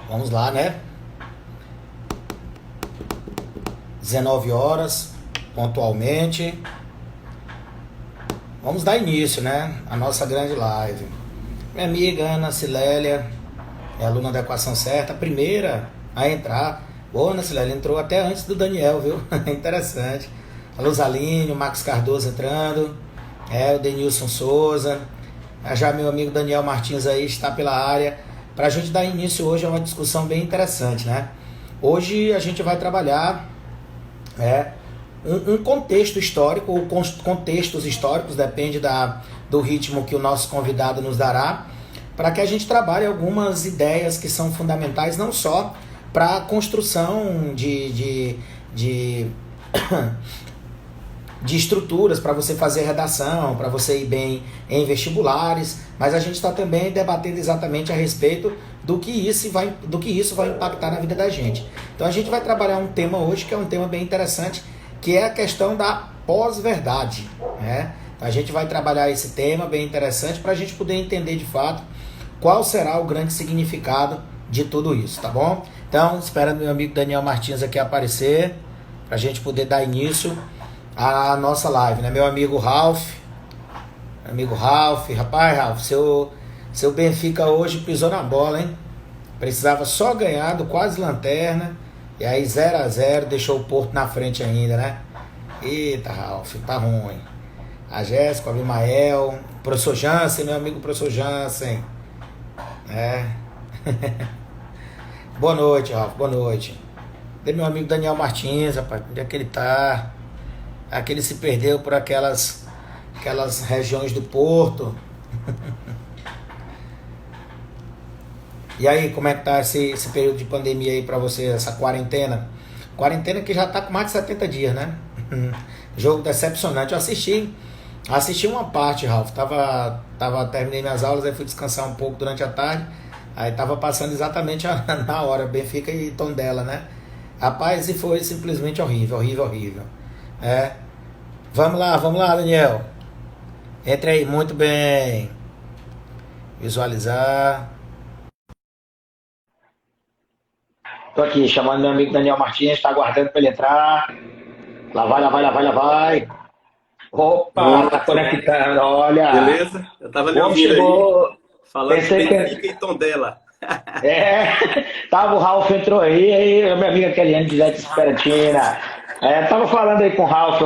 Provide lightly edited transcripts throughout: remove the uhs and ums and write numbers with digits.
Vamos lá, né? 19 horas, pontualmente. Vamos dar início, né? A nossa grande live. Minha amiga Ana Cilélia, é aluna da Equação Certa, a primeira a entrar. Boa, Ana Cilélia, entrou até antes do Daniel, viu? Interessante. A Luz Aline, o Max Cardoso entrando. O Denilson Souza. Já meu amigo Daniel Martins aí está pela área. Para a gente dar início hoje a uma discussão bem interessante, né? Hoje a gente vai trabalhar um contexto histórico, ou contextos históricos, depende do ritmo que o nosso convidado nos dará, para que a gente trabalhe algumas ideias que são fundamentais não só para a construção de estruturas para você fazer redação, para você ir bem em vestibulares, mas a gente está também debatendo exatamente a respeito do que isso vai impactar na vida da gente. Então a gente vai trabalhar um tema hoje que é um tema bem interessante, que é a questão da pós-verdade, né? A gente vai trabalhar esse tema bem interessante para a gente poder entender de fato qual será o grande significado de tudo isso, tá bom? Então, esperando meu amigo Daniel Martins aqui aparecer, para a gente poder dar início à nossa live, né? Meu amigo Ralph, rapaz, Ralph, seu Benfica hoje pisou na bola, hein? Precisava só ganhar do quase lanterna, e aí 0-0 deixou o Porto na frente ainda, né? Eita, Ralph, tá ruim. A Jéssica, o Abimael, o professor Jansen, meu amigo professor Jansen. Boa noite, Ralph, boa noite. Cadê meu amigo Daniel Martins, rapaz? Onde é que ele tá? Aqui ele se perdeu por aquelas regiões do Porto. E aí, como é que tá esse período de pandemia aí pra você, essa quarentena? Quarentena que já tá com mais de 70 dias, né? Jogo decepcionante. Eu assisti uma parte, Ralf. Terminei minhas aulas, aí fui descansar um pouco durante a tarde. Aí tava passando exatamente na hora, Benfica e Tondela, né? Rapaz, e foi simplesmente horrível. Vamos lá, Daniel. Entre aí, muito bem. Visualizar. Tô aqui chamando meu amigo Daniel Martins, tá aguardando para ele entrar. Lá vai. Opa, tá conectado, olha. Beleza? Eu tava lhe ouvindo chegou. aí, falando de Benfica e Tondela. Tava o Ralf entrou aí minha amiga Keliane de Zete Esperantina. Tava falando aí com o Ralf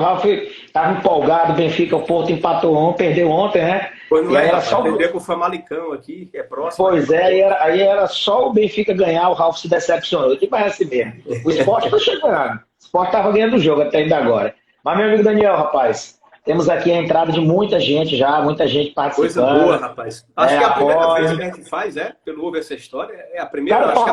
tava empolgado, Benfica, o Porto empatou perdeu ontem, né? Pois não e é, aí era rapaz, só perder com o Famalicão aqui, que é próximo. Pois aí era só o Benfica ganhar, o Ralf se decepcionou. Que vai assim mesmo. O Sport tá chegando. O Sport tava ganhando o jogo até ainda agora. Mas, meu amigo Daniel, rapaz, temos aqui a entrada de muita gente já, muita gente participando. Coisa boa, rapaz. Acho que é a primeira vez que a gente faz, pelo Ouve Essa História. É a primeira, Cara, acho que é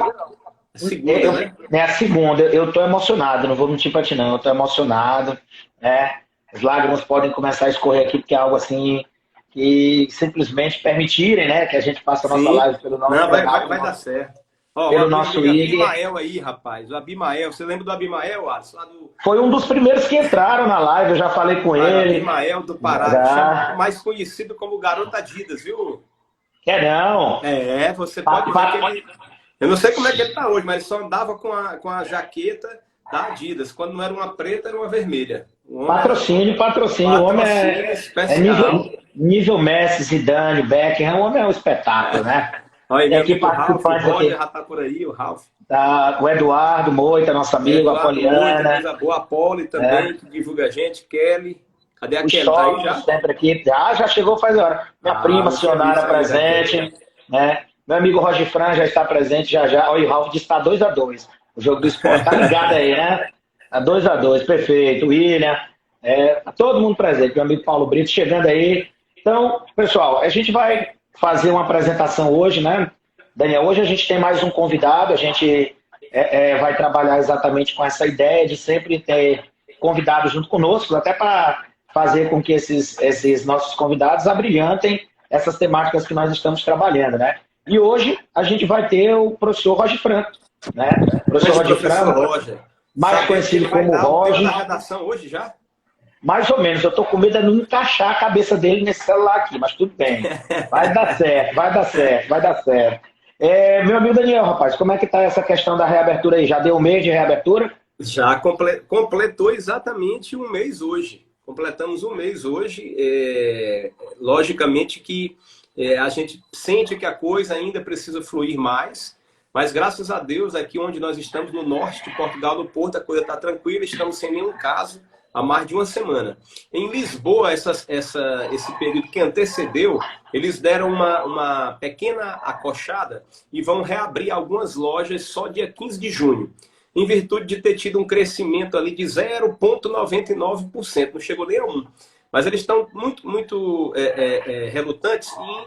a segunda, né? É a segunda. Eu tô emocionado, não vou mentir pra ti não. Eu tô emocionado, né? As lágrimas podem começar a escorrer aqui, porque é algo assim que simplesmente permitirem, né, que a gente faça a nossa live pelo nosso Não, canal. vai dar certo. Ó, Pelo o nosso IG. Abimael aí, rapaz. O Abimael, você lembra do Abimael, Alisson? Foi um dos primeiros que entraram na live, eu já falei com ele. Abimael do Pará, mais conhecido como Garoto Adidas, viu? Não. Você pode ver que ele... Eu não sei como é que ele tá hoje, mas ele só andava com a jaqueta da Adidas. Quando não era uma preta, era uma vermelha. Patrocínio. O homem é nível Messi, Zidane, Beckham. O homem é um espetáculo, né? Olha, meu amigo Ralf, o Roger já tá por aí, o Ralf. O Eduardo Moita, nosso amigo, a Poliana. Coisa boa, a Poli também, que divulga a gente, Kelly. Cadê a Kelly? Tá aí já? Sempre aqui. Já chegou faz hora. Minha prima, Sionara, presente. Né? Meu amigo Roger Fran já está presente, já. Olha, o Ralf disse que está 2-2. O jogo do esporte tá ligado aí, né? Tá 2-2, perfeito. William, todo mundo presente. Meu amigo Paulo Brito chegando aí. Então, pessoal, a gente vai fazer uma apresentação hoje, né? Daniel, hoje a gente tem mais um convidado, a gente vai trabalhar exatamente com essa ideia de sempre ter convidados junto conosco, até para fazer com que esses nossos convidados abrilhantem essas temáticas que nós estamos trabalhando, né? E hoje a gente vai ter o professor Roger Franco, né? Professor Roger Franco, mais conhecido como Roger. Na redação hoje já? Mais ou menos, eu tô com medo de não encaixar a cabeça dele nesse celular aqui, mas tudo bem. Vai dar certo. Meu amigo Daniel, rapaz, como é que tá essa questão da reabertura aí? Já deu um mês de reabertura? Já completou exatamente um mês hoje. Completamos um mês hoje. Logicamente que a gente sente que a coisa ainda precisa fluir mais, mas graças a Deus, aqui onde nós estamos, no norte de Portugal, no Porto, a coisa está tranquila, estamos sem nenhum caso há mais de uma semana. Em Lisboa, esse período que antecedeu, eles deram uma pequena acochada e vão reabrir algumas lojas só dia 15 de junho. Em virtude de ter tido um crescimento ali de 0,99%, não chegou nem a 1%. Mas eles estão muito relutantes em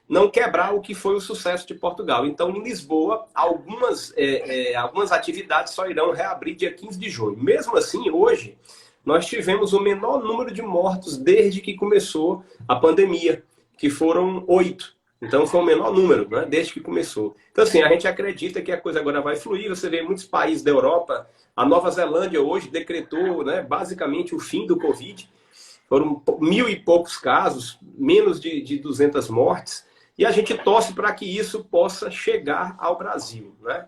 não quebrar o que foi o sucesso de Portugal. Então, em Lisboa, algumas atividades só irão reabrir dia 15 de junho. Mesmo assim, hoje, nós tivemos o menor número de mortos desde que começou a pandemia, que foram 8. Então, foi o menor número, né, desde que começou. Então, assim, a gente acredita que a coisa agora vai fluir. Você vê muitos países da Europa. A Nova Zelândia hoje decretou, né, basicamente o fim do Covid. Foram 1.000 e poucos casos, menos de 200 mortes. E a gente torce para que isso possa chegar ao Brasil, né?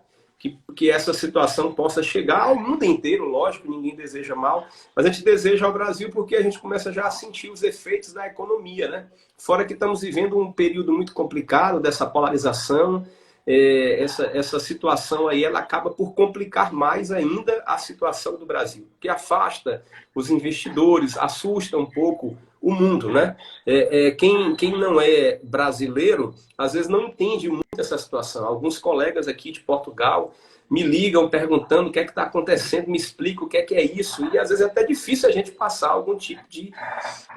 Que essa situação possa chegar ao mundo inteiro, lógico, ninguém deseja mal, mas a gente deseja ao Brasil porque a gente começa já a sentir os efeitos da economia, né? Fora que estamos vivendo um período muito complicado dessa polarização, essa situação aí, ela acaba por complicar mais ainda a situação do Brasil, que afasta os investidores, assusta um pouco o mundo, né? Quem não é brasileiro, às vezes não entende muito essa situação. Alguns colegas aqui de Portugal me ligam perguntando o que é que está acontecendo, me explica o que é isso, e às vezes é até difícil a gente passar algum tipo de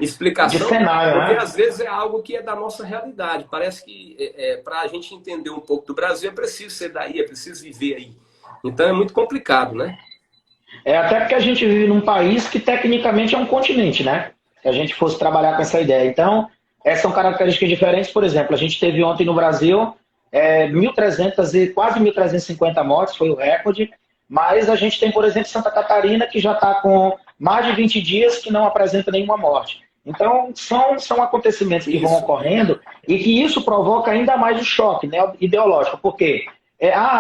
explicação, De cenário, porque né? às vezes é algo que é da nossa realidade. Parece que para a gente entender um pouco do Brasil é preciso ser daí, é preciso viver aí. Então é muito complicado, né? Até porque a gente vive num país que tecnicamente é um continente, né? Se a gente fosse trabalhar com essa ideia. Então, essas são características diferentes. Por exemplo, a gente teve ontem no Brasil 1.300 e quase 1.350 mortes, foi o recorde. Mas a gente tem, por exemplo, Santa Catarina, que já está com mais de 20 dias que não apresenta nenhuma morte. Então, são acontecimentos que vão ocorrendo e que isso provoca ainda mais o choque, né, ideológico. Por quê?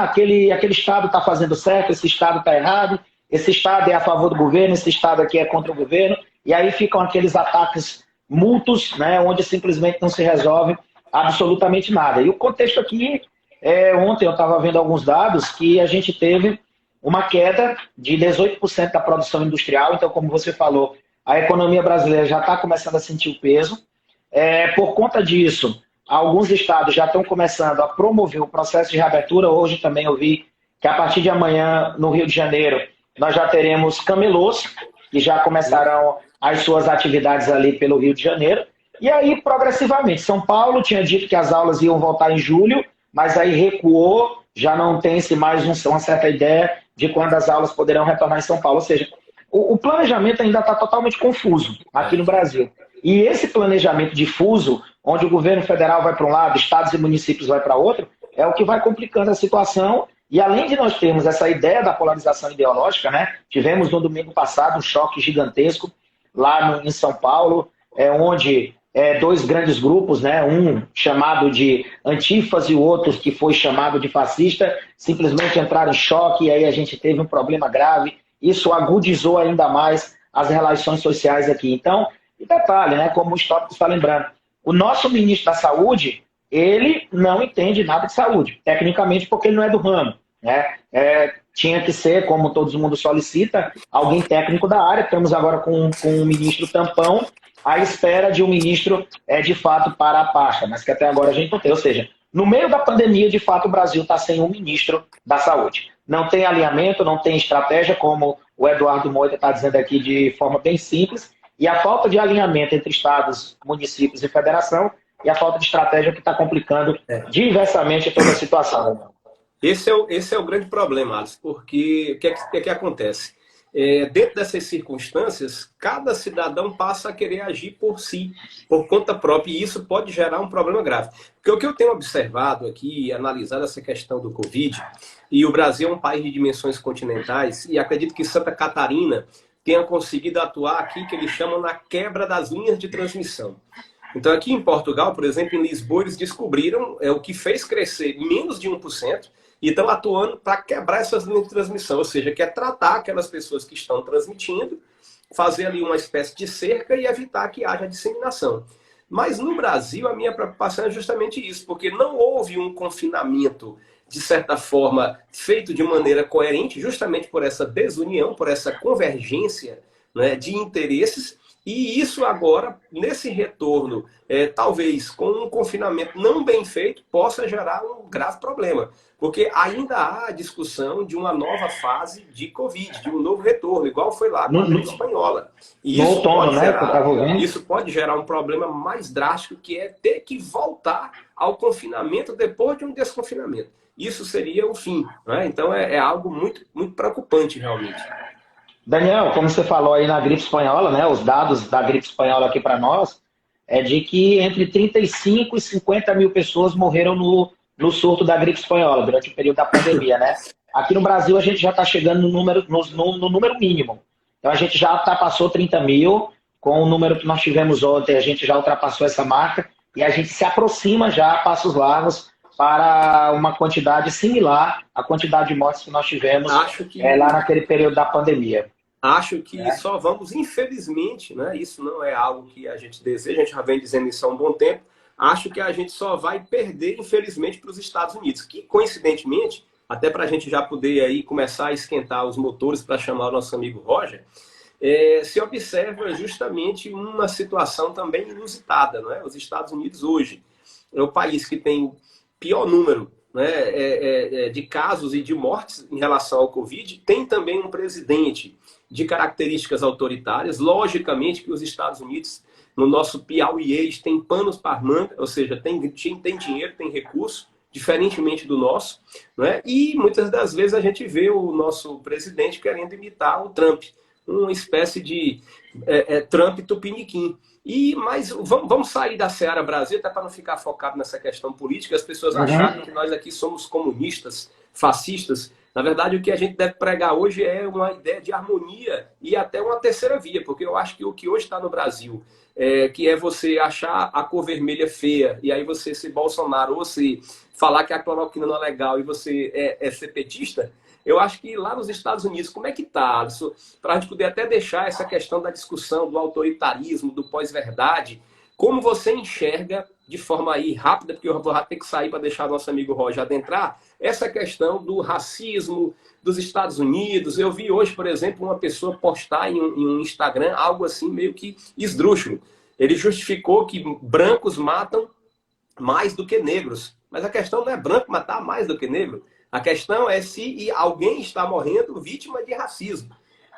Aquele estado está fazendo certo, esse estado está errado, esse estado é a favor do governo, esse estado aqui é contra o governo, e aí ficam aqueles ataques mútuos, né, onde simplesmente não se resolve absolutamente nada. E o contexto aqui, ontem eu estava vendo alguns dados que a gente teve uma queda de 18% da produção industrial, então, como você falou, a economia brasileira já está começando a sentir o peso. Por conta disso, alguns estados já estão começando a promover o processo de reabertura. Hoje também eu vi que a partir de amanhã, no Rio de Janeiro, nós já teremos camelôs, que já começarão as suas atividades ali pelo Rio de Janeiro. E aí, progressivamente, São Paulo tinha dito que as aulas iam voltar em julho, mas aí recuou, já não tem-se mais uma certa ideia de quando as aulas poderão retornar em São Paulo. Ou seja, o planejamento ainda está totalmente confuso aqui no Brasil. E esse planejamento difuso, onde o governo federal vai para um lado, estados e municípios vai para outro, é o que vai complicando a situação. E além de nós termos essa ideia da polarização ideológica, né? Tivemos no domingo passado um choque gigantesco lá em São Paulo, onde dois grandes grupos, né? Um chamado de antifas e o outro que foi chamado de fascista, simplesmente entraram em choque e aí a gente teve um problema grave. Isso agudizou ainda mais as relações sociais aqui. Então, e detalhe, né? Como o histórico está lembrando, o nosso ministro da Saúde, ele não entende nada de saúde, tecnicamente, porque ele não é do ramo, né? Tinha que ser, como todo mundo solicita, alguém técnico da área. Estamos agora com um ministro tampão, à espera de um ministro, de fato, para a pasta, mas que até agora a gente não tem. Ou seja, no meio da pandemia, de fato, o Brasil está sem um ministro da Saúde. Não tem alinhamento, não tem estratégia, como o Eduardo Moita está dizendo aqui de forma bem simples, e a falta de alinhamento entre estados, municípios e federação, e a falta de estratégia que está complicando diversamente toda a situação. Esse é o grande problema, Alisson, porque o que acontece? Dentro dessas circunstâncias, cada cidadão passa a querer agir por si, por conta própria, e isso pode gerar um problema grave. Porque o que eu tenho observado aqui, analisado essa questão do Covid, e o Brasil é um país de dimensões continentais, e acredito que Santa Catarina tenha conseguido atuar aqui, que eles chamam na quebra das linhas de transmissão. Então, aqui em Portugal, por exemplo, em Lisboa, eles descobriram o que fez crescer menos de 1% e estão atuando para quebrar essas linhas de transmissão, ou seja, quer tratar aquelas pessoas que estão transmitindo, fazer ali uma espécie de cerca e evitar que haja disseminação. Mas no Brasil, a minha preocupação é justamente isso, porque não houve um confinamento, de certa forma, feito de maneira coerente, justamente por essa desunião, por essa convergência, né, de interesses. E isso agora, nesse retorno, talvez com um confinamento não bem feito, possa gerar um grave problema. Porque ainda há a discussão de uma nova fase de Covid, de um novo retorno, igual foi lá com a gripe espanhola. E No outono, né, que eu estava ouvindo. isso pode gerar um problema mais drástico, que é ter que voltar ao confinamento depois de um desconfinamento. Isso seria o fim, né? Então é algo muito, muito preocupante, realmente. Daniel, como você falou aí na gripe espanhola, né, os dados da gripe espanhola aqui para nós é de que entre 35 e 50 mil pessoas morreram no surto da gripe espanhola durante o período da pandemia, né? Aqui no Brasil a gente já está chegando no número mínimo. Então a gente já ultrapassou 30 mil, com o número que nós tivemos ontem, a gente já ultrapassou essa marca e a gente se aproxima já a passos largos para uma quantidade similar à quantidade de mortes que nós tivemos lá naquele período da pandemia. Acho que só vamos, infelizmente, né? Isso não é algo que a gente deseja, a gente já vem dizendo isso há um bom tempo. Acho que a gente só vai perder, infelizmente, para os Estados Unidos, que, coincidentemente, até para a gente já poder aí começar a esquentar os motores para chamar o nosso amigo Roger, se observa justamente uma situação também inusitada, não é? Os Estados Unidos hoje é o país que tem o pior número, né, de casos e de mortes em relação ao Covid, tem também um presidente de características autoritárias. Logicamente que os Estados Unidos, no nosso Piauiês, tem panos para manga, ou seja, tem dinheiro, tem recurso, diferentemente do nosso, né? E muitas das vezes a gente vê o nosso presidente querendo imitar o Trump, uma espécie de Trump tupiniquim. Mas vamos sair da Seara Brasil, até para não ficar focado nessa questão política, as pessoas acharem que nós aqui somos comunistas, fascistas. Na verdade, o que a gente deve pregar hoje é uma ideia de harmonia e até uma terceira via, porque eu acho que o que hoje está no Brasil, que é você achar a cor vermelha feia, e aí você ser Bolsonaro, ou se falar que a cloroquina não é legal e você ser petista, eu acho que lá nos Estados Unidos, como é que está, Alisson? Para a gente poder até deixar essa questão da discussão do autoritarismo, do pós-verdade, como você enxerga, de forma aí rápida, porque eu vou ter que sair para deixar nosso amigo Roger adentrar, essa questão do racismo dos Estados Unidos. Eu vi hoje, por exemplo, uma pessoa postar em um Instagram algo assim meio que esdrúxulo. Ele justificou que brancos matam mais do que negros. Mas a questão não é branco matar mais do que negro. A questão é se alguém está morrendo vítima de racismo.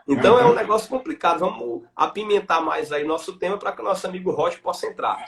Então é um negócio complicado. Vamos apimentar mais aí nosso tema para que o nosso amigo Rocha possa entrar.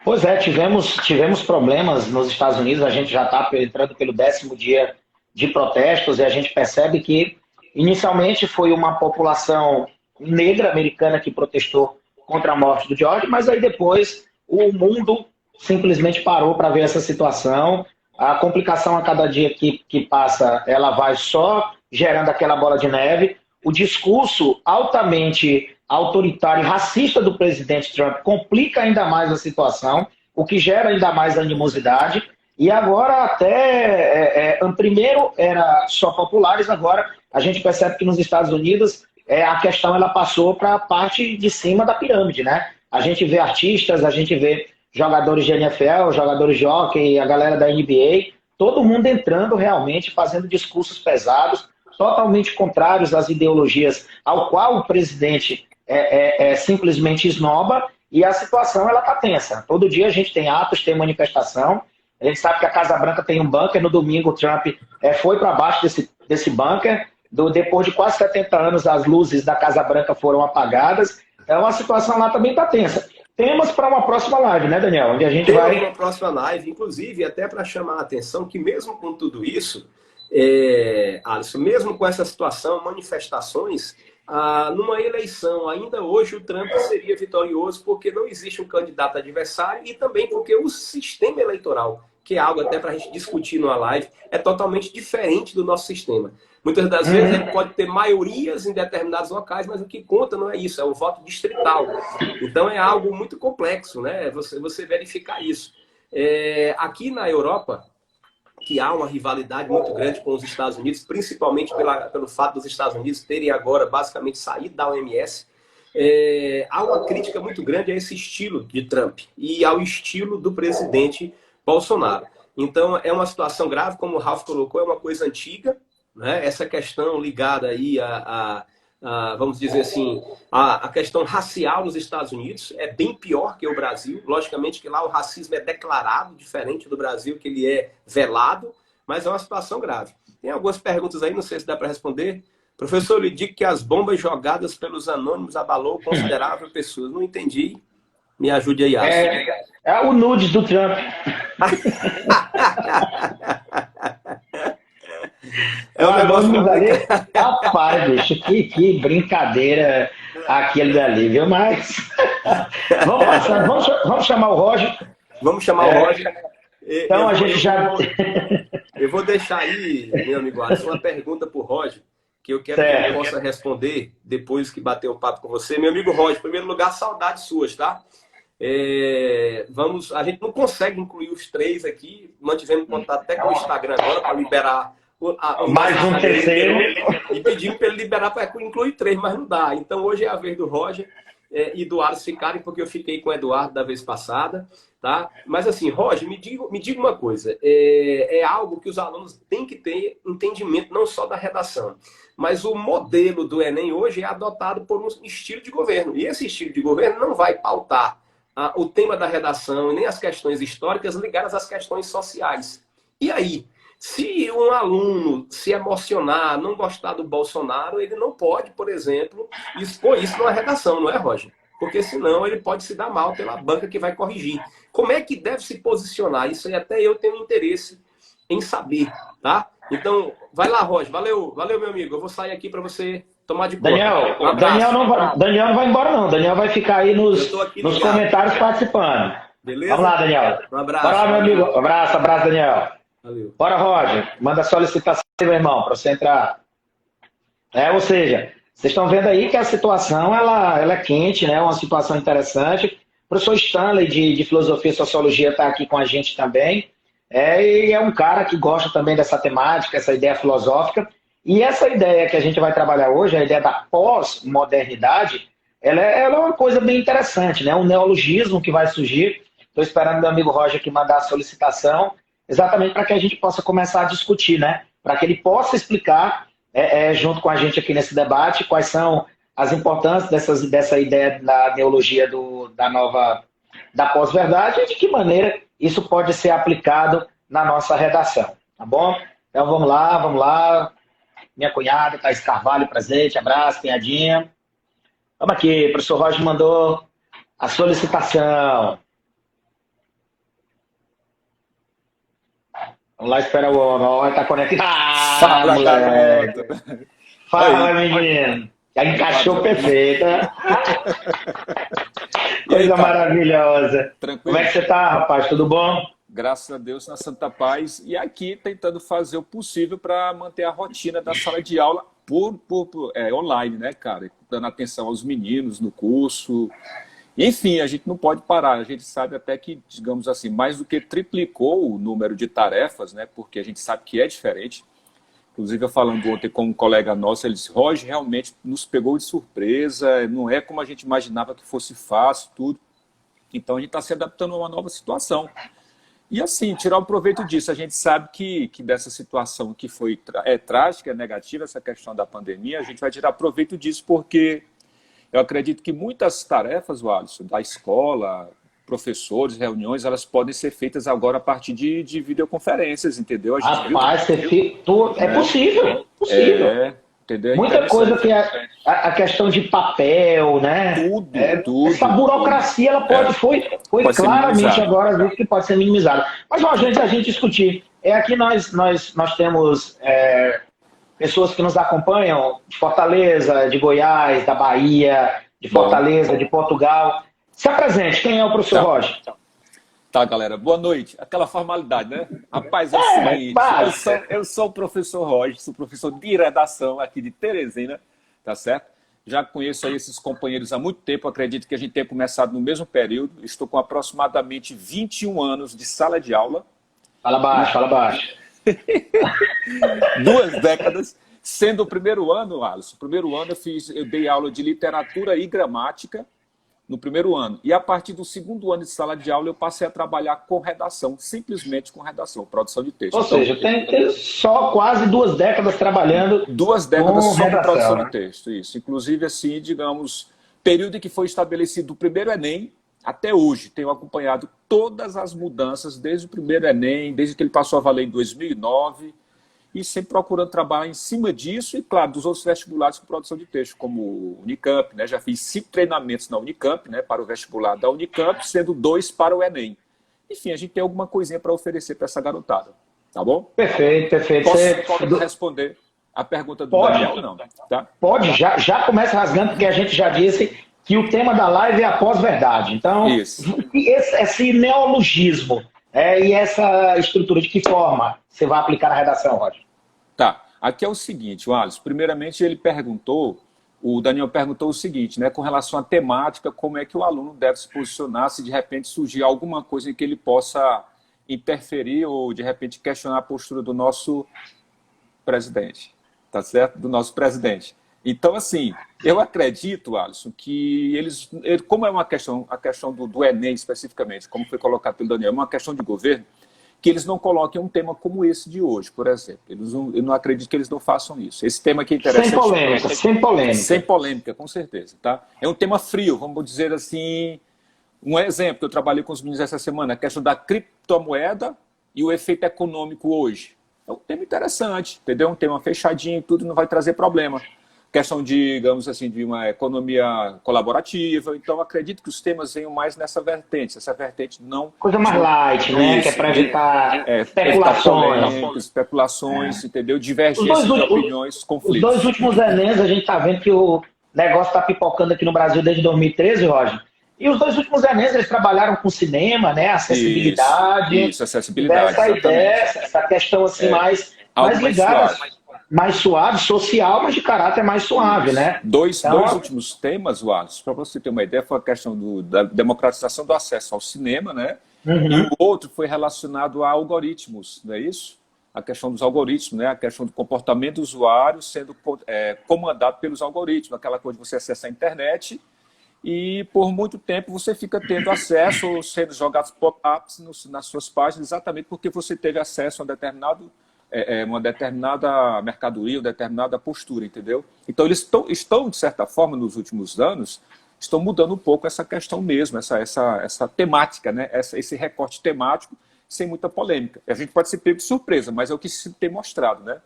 Pois é, tivemos problemas nos Estados Unidos. A gente já está entrando pelo 10º dia de protestos e a gente percebe que inicialmente foi uma população negra americana que protestou contra a morte do George, mas aí depois o mundo simplesmente parou para ver essa situação. A complicação a cada dia que passa, ela vai só gerando aquela bola de neve. O discurso altamente autoritário e racista do presidente Trump complica ainda mais a situação, o que gera ainda mais animosidade. E agora até, primeiro era só populares, agora a gente percebe que nos Estados Unidos a questão ela passou para a parte de cima da pirâmide, né? A gente vê artistas, a gente vê jogadores de NFL, jogadores de hockey, a galera da NBA, todo mundo entrando realmente, fazendo discursos pesados, totalmente contrários às ideologias ao qual o presidente simplesmente esnoba, e a situação ela está tensa. Todo dia a gente tem atos, tem manifestação, a gente sabe que a Casa Branca tem um bunker. No domingo o Trump foi para baixo desse bunker, depois de quase 70 anos as luzes da Casa Branca foram apagadas, então a situação lá também está tensa. Temos para uma próxima live, né, Daniel? Onde a gente vai... uma próxima live, inclusive, até para chamar a atenção que mesmo com tudo isso, Alisson, mesmo com essa situação, manifestações, numa eleição, ainda hoje o Trump seria vitorioso porque não existe um candidato adversário e também porque o sistema eleitoral, que é algo até para a gente discutir numa live, é totalmente diferente do nosso sistema. Muitas das vezes ele pode ter maiorias em determinados locais, mas o que conta não é isso, é o voto distrital. Então é algo muito complexo, né? Você verificar isso. Aqui na Europa, que há uma rivalidade muito grande com os Estados Unidos, principalmente pelo fato dos Estados Unidos terem agora basicamente saído da OMS, há uma crítica muito grande a esse estilo de Trump e ao estilo do presidente Bolsonaro. Então é uma situação grave, como o Ralf colocou, é uma coisa antiga, né? Essa questão ligada aí vamos dizer assim, a questão racial nos Estados Unidos é bem pior que o Brasil. Logicamente que lá o racismo é declarado, diferente do Brasil, que ele é velado, mas é uma situação grave. Tem algumas perguntas aí, não sei se dá para responder. Professor, eu lhe digo que as bombas jogadas pelos anônimos abalou considerável pessoas. Não entendi. Me ajude aí, É o nude do Trump. Um negócio ali. Rapaz, bicho, que brincadeira aquele dali, viu? Mas vamos passar, vamos chamar o Roger. Vamos chamar o Roger. Então a gente já... Eu vou deixar aí, meu amigo Alisson, uma pergunta para o Roger, que eu quero que ele possa responder depois que bater o papo com você. Meu amigo Roger, em primeiro lugar, saudades suas, tá? A gente não consegue incluir os três aqui, mantivemos contato até com o Instagram agora para liberar mais um terceiro. E pedimos para ele liberar para incluir 3, mas não dá. Então hoje é a vez do Roger e do Alisson ficarem, porque eu fiquei com o Eduardo da vez passada. Tá? Mas assim, Roger, me diga uma coisa. É algo que os alunos têm que ter entendimento não só da redação, mas o modelo do Enem hoje é adotado por um estilo de governo. E esse estilo de governo não vai pautar o tema da redação e nem as questões históricas ligadas às questões sociais. E aí? Se um aluno se emocionar, não gostar do Bolsonaro, ele não pode, por exemplo, expor isso numa redação, não é, Roger? Porque senão ele pode se dar mal pela banca que vai corrigir. Como é que deve se posicionar? Isso aí até eu tenho interesse em saber, tá? Então, vai lá, Roger. Valeu, meu amigo. Eu vou sair aqui para você tomar de conta. Daniel não vai embora, não. Daniel vai ficar aí nos comentários participando. Beleza? Vamos lá, Daniel. Um abraço. Bora lá, meu amigo. Abraço, Daniel. Valeu. Bora, Roger. Manda a solicitação, meu irmão, para você entrar. Ou seja, vocês estão vendo aí que a situação ela é quente, né? Uma situação interessante. O professor Stanley, de Filosofia e Sociologia, está aqui com a gente também. E é um cara que gosta também dessa temática, essa ideia filosófica. E essa ideia que a gente vai trabalhar hoje, a ideia da pós-modernidade, ela é uma coisa bem interessante, né? Um neologismo que vai surgir. Estou esperando meu amigo Roger aqui mandar a solicitação, exatamente para que a gente possa começar a discutir, né? Para que ele possa explicar, junto com a gente aqui nesse debate, quais são as importâncias dessa ideia da neologia da pós-verdade e de que maneira isso pode ser aplicado na nossa redação, tá bom? Então vamos lá. Minha cunhada, Thaís Carvalho, presente, abraço, cunhadinha. Vamos aqui, o professor Roger mandou a solicitação. Vamos lá, espera o homem, tá conectado. Fala, moleque. Fala, menino. Já encaixou perfeita. Coisa maravilhosa. Tranquilo? Como é que você tá, rapaz? Tudo bom? Graças a Deus, na Santa Paz. E aqui tentando fazer o possível para manter a rotina da sala de aula online, né, cara? Dando atenção aos meninos no curso. Enfim, a gente não pode parar. A gente sabe até que, digamos assim, mais do que triplicou o número de tarefas, né? Porque a gente sabe que é diferente. Inclusive, eu falando ontem com um colega nosso, ele disse, Roger, realmente nos pegou de surpresa, não é como a gente imaginava que fosse fácil, tudo. Então, a gente está se adaptando a uma nova situação. E assim, tirar o proveito disso. A gente sabe que dessa situação que foi trágica, negativa, essa questão da pandemia, a gente vai tirar proveito disso porque eu acredito que muitas tarefas, Alisson, da escola, professores, reuniões, elas podem ser feitas agora a partir de videoconferências, entendeu? A gente é possível. Entendeu? Muita coisa que a questão de papel, né? Tudo. Essa burocracia ela foi claramente agora visto que pode ser minimizada. Mas ó, antes da gente discutir, aqui nós temos pessoas que nos acompanham de Fortaleza, de Goiás, da Bahia, de Fortaleza, de Portugal. Se apresente, quem é o professor Roger? Tá, galera, boa noite. Aquela formalidade, né? Rapaz, é o seguinte, eu sou o professor Roger, sou professor de redação aqui de Teresina, tá certo? Já conheço aí esses companheiros há muito tempo, acredito que a gente tenha começado no mesmo período. Estou com aproximadamente 21 anos de sala de aula. Fala baixo, fala baixo. 2 décadas, sendo o primeiro ano, Alisson, o primeiro ano eu dei aula de literatura e gramática, no primeiro ano. E a partir do segundo ano de sala de aula, eu passei a trabalhar com redação, simplesmente com redação, produção de texto. Ou seja, tem só quase 2 décadas trabalhando 2 décadas com só com redação, produção né? de texto, isso. Inclusive, assim, digamos, período em que foi estabelecido o primeiro Enem, até hoje, tenho acompanhado todas as mudanças, desde o primeiro Enem, desde que ele passou a valer em 2009, e sempre procurando trabalhar em cima disso e, claro, dos outros vestibulares com produção de texto, como o Unicamp, né? Já fiz 5 treinamentos na Unicamp, né, para o vestibular da Unicamp, sendo 2 para o Enem. Enfim, a gente tem alguma coisinha para oferecer para essa garotada, tá bom? Perfeito, perfeito. Pode responder a pergunta do Pode. Daniel, não? Tá? Pode, já começa rasgando, porque a gente já disse que o tema da live é a pós-verdade. Então, Isso. esse neologismo e essa estrutura, de que forma você vai aplicar na redação, Roger? Tá. Aqui é o seguinte, Alisson. Primeiramente, o Daniel perguntou o seguinte, né, com relação à temática, como é que o aluno deve se posicionar se de repente surgir alguma coisa em que ele possa interferir ou de repente questionar a postura do nosso presidente, tá certo? Do nosso presidente. Então, assim, eu acredito, Alisson, que como é a questão do Enem especificamente, como foi colocado pelo Daniel, é uma questão de governo, que eles não coloquem um tema como esse de hoje, por exemplo. Eu não acredito que eles não façam isso. Esse tema aqui é interessante. Sem polêmica, sem polêmica. Sem polêmica, com certeza. Tá? É um tema frio, vamos dizer assim. Um exemplo que eu trabalhei com os meninos essa semana, a questão da criptomoeda e o efeito econômico hoje. É um tema interessante, entendeu? Um tema fechadinho, tudo não vai trazer problema. Questão de, digamos assim, de uma economia colaborativa. Então, acredito que os temas venham mais nessa vertente. Essa vertente não... Coisa mais light, né? Isso, que é para evitar especulações. Especulações, entendeu? Divergências de opiniões, conflitos. Os 2 últimos Enems, a gente está vendo que o negócio está pipocando aqui no Brasil desde 2013, Roger. E os 2 últimos Enems, eles trabalharam com cinema, né? Acessibilidade. Isso, acessibilidade, essa ideia, essa questão assim, mais ligada... Mais suave, social, mas de caráter mais suave, né? Dois últimos temas, Wallace, para você ter uma ideia, foi a questão da democratização do acesso ao cinema, né? Uhum. E o outro foi relacionado a algoritmos, não é isso? A questão dos algoritmos, né? A questão do comportamento do usuário sendo comandado pelos algoritmos, aquela coisa de você acessar a internet e por muito tempo você fica tendo acesso, ou sendo jogados pop-ups nas suas páginas, exatamente porque você teve acesso a uma determinada mercadoria, uma determinada postura, entendeu? Então, eles estão, de certa forma, nos últimos anos, estão mudando um pouco essa questão mesmo, essa temática, né? Esse recorte temático, sem muita polêmica. A gente pode ser pego de surpresa, mas é o que se tem mostrado, né?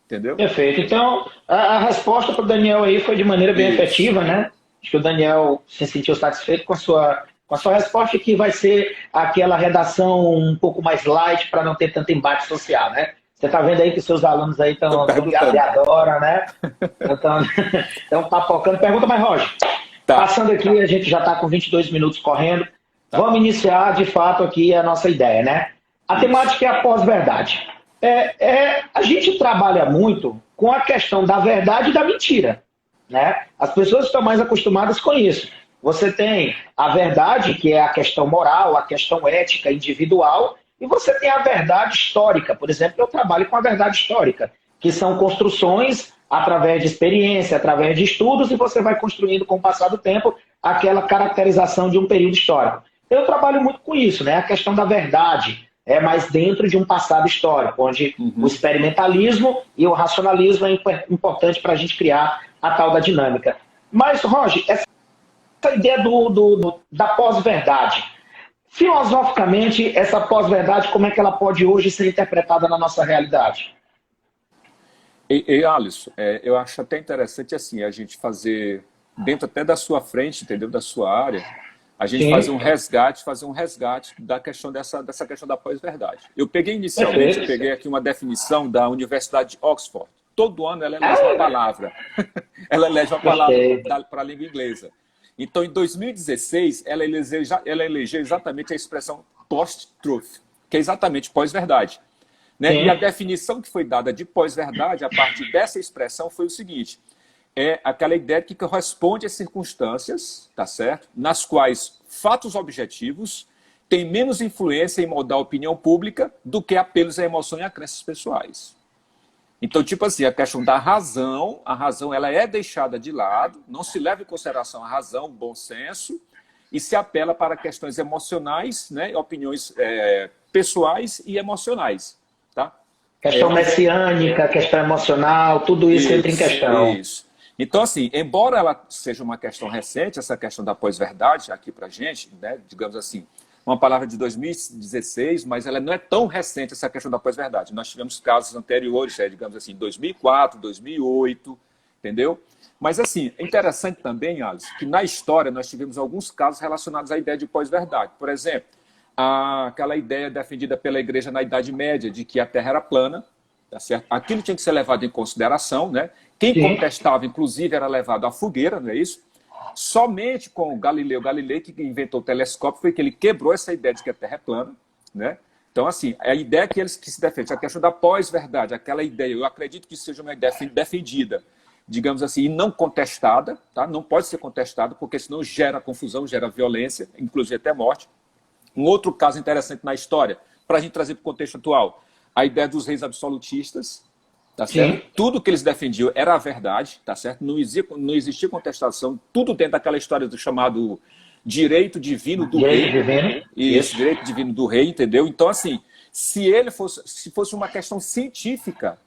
Entendeu? Perfeito. Então, a resposta para o Daniel aí foi de maneira bem efetiva, né? Acho que o Daniel se sentiu satisfeito com a sua resposta, que vai ser aquela redação um pouco mais light para não ter tanto embate social, né? Você está vendo aí que seus alunos aí estão adoram, né? Estão papocando. Pergunta mais, Roger. Tá. Passando aqui, a gente já está com 22 minutos correndo. Tá. Vamos iniciar, de fato, aqui a nossa ideia, né? A temática é a pós-verdade. A gente trabalha muito com a questão da verdade e da mentira, né? As pessoas estão mais acostumadas com isso. Você tem a verdade, que é a questão moral, a questão ética, individual, e você tem a verdade histórica. Por exemplo, eu trabalho com a verdade histórica, que são construções através de experiência, através de estudos, e você vai construindo com o passar do tempo aquela caracterização de um período histórico. Eu trabalho muito com isso, né? A questão da verdade é mais dentro de um passado histórico, onde o experimentalismo e o racionalismo é importante para a gente criar a tal da dinâmica. Mas, Roger, essa ideia da pós-verdade, filosoficamente, essa pós-verdade, como é que ela pode hoje ser interpretada na nossa realidade? Alisson, eu acho até interessante assim, a gente fazer, dentro até da sua frente, entendeu? Da sua área, a gente fazer um resgate da questão dessa questão da pós-verdade. Eu peguei inicialmente, aqui uma definição da Universidade de Oxford. Todo ano ela elege uma palavra. Ela elege uma palavra para a língua inglesa. Então, em 2016, ela elegeu exatamente a expressão post-truth, que é exatamente pós-verdade. Né? Sim. E a definição que foi dada de pós-verdade, a partir dessa expressão, foi o seguinte: é aquela ideia que corresponde às circunstâncias, tá certo? Nas quais fatos objetivos têm menos influência em moldar a opinião pública do que apelos à emoção e a crenças pessoais. Então, tipo assim, a questão da razão, a razão ela é deixada de lado, não se leva em consideração a razão, o bom senso, e se apela para questões emocionais, né, opiniões pessoais e emocionais. Tá? Questão messiânica, questão emocional, tudo isso entra em questão. Isso. Então, assim, embora ela seja uma questão recente, essa questão da pós-verdade aqui para a gente, né, digamos assim, uma palavra de 2016, mas ela não é tão recente, essa questão da pós-verdade. Nós tivemos casos anteriores, digamos assim, 2004, 2008, entendeu? Mas, assim, é interessante também, Alice, que na história nós tivemos alguns casos relacionados à ideia de pós-verdade. Por exemplo, aquela ideia defendida pela igreja na Idade Média de que a Terra era plana, tá certo? Aquilo tinha que ser levado em consideração, né? Quem contestava, inclusive, era levado à fogueira, não é isso? Somente com Galileu Galilei, que inventou o telescópio, foi que ele quebrou essa ideia de que a Terra é plana, né? Então, assim, a ideia que eles que se defende, a questão da pós-verdade, aquela ideia, eu acredito que seja uma ideia defendida, digamos assim, e não contestada, tá? Não pode ser contestada, porque senão gera confusão, gera violência, inclusive até morte. Um outro caso interessante na história, para a gente trazer para o contexto atual, a ideia dos reis absolutistas, tá certo? Tudo que eles defendiam era a verdade, tá certo? Não existia contestação, tudo dentro daquela história do chamado direito divino do rei. Isso, direito divino do rei, entendeu? Então, assim, se fosse uma questão científica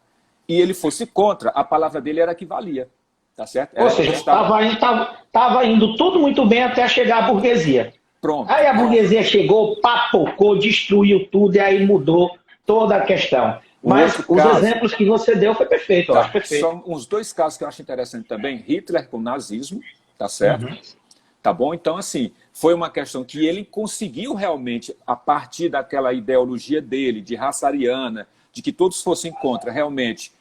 e ele fosse contra, a palavra dele era a que valia, tá certo? Ou seja, estava indo tudo muito bem até chegar a burguesia. Pronto. Aí a burguesia chegou, papocou, destruiu tudo e aí mudou toda a questão. Mas os exemplos que você deu foi perfeito, eu acho perfeito. São uns dois casos que eu acho interessante também. Hitler com o nazismo, tá certo? Tá bom? Então, assim, foi uma questão que ele conseguiu realmente, a partir daquela ideologia dele, de raça ariana, de que todos fossem contra, realmente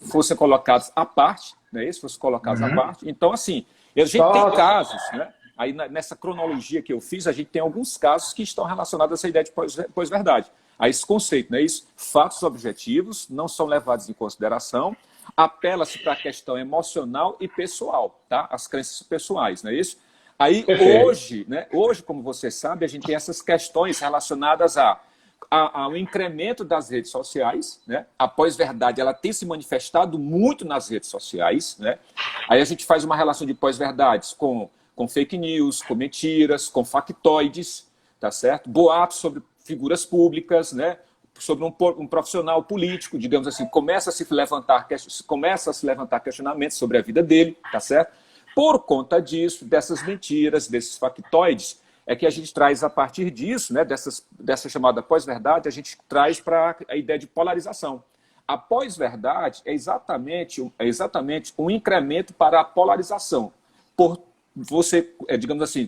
fossem colocados à parte, né? Isso, fossem colocados à parte. Então, assim, a gente tem casos, né? Aí, nessa cronologia que eu fiz, a gente tem alguns casos que estão relacionados a essa ideia de pós-verdade. A esse conceito, não é isso? Fatos objetivos não são levados em consideração, apela-se para a questão emocional e pessoal, tá? As crenças pessoais, não é isso? Aí, hoje, né? Hoje, como você sabe, a gente tem essas questões relacionadas ao incremento das redes sociais, né? A pós-verdade, ela tem se manifestado muito nas redes sociais, né? Aí a gente faz uma relação de pós-verdades com fake news, com mentiras, com factoides, tá certo? Boatos sobre figuras públicas, né? Sobre um profissional político, digamos assim, começa a se levantar questionamentos sobre a vida dele, tá certo? Por conta disso, dessas mentiras, desses factoides, é que a gente traz a partir disso, né? Dessa chamada pós-verdade, a gente traz para a ideia de polarização. A pós-verdade é exatamente um incremento para a polarização. Por você, digamos assim,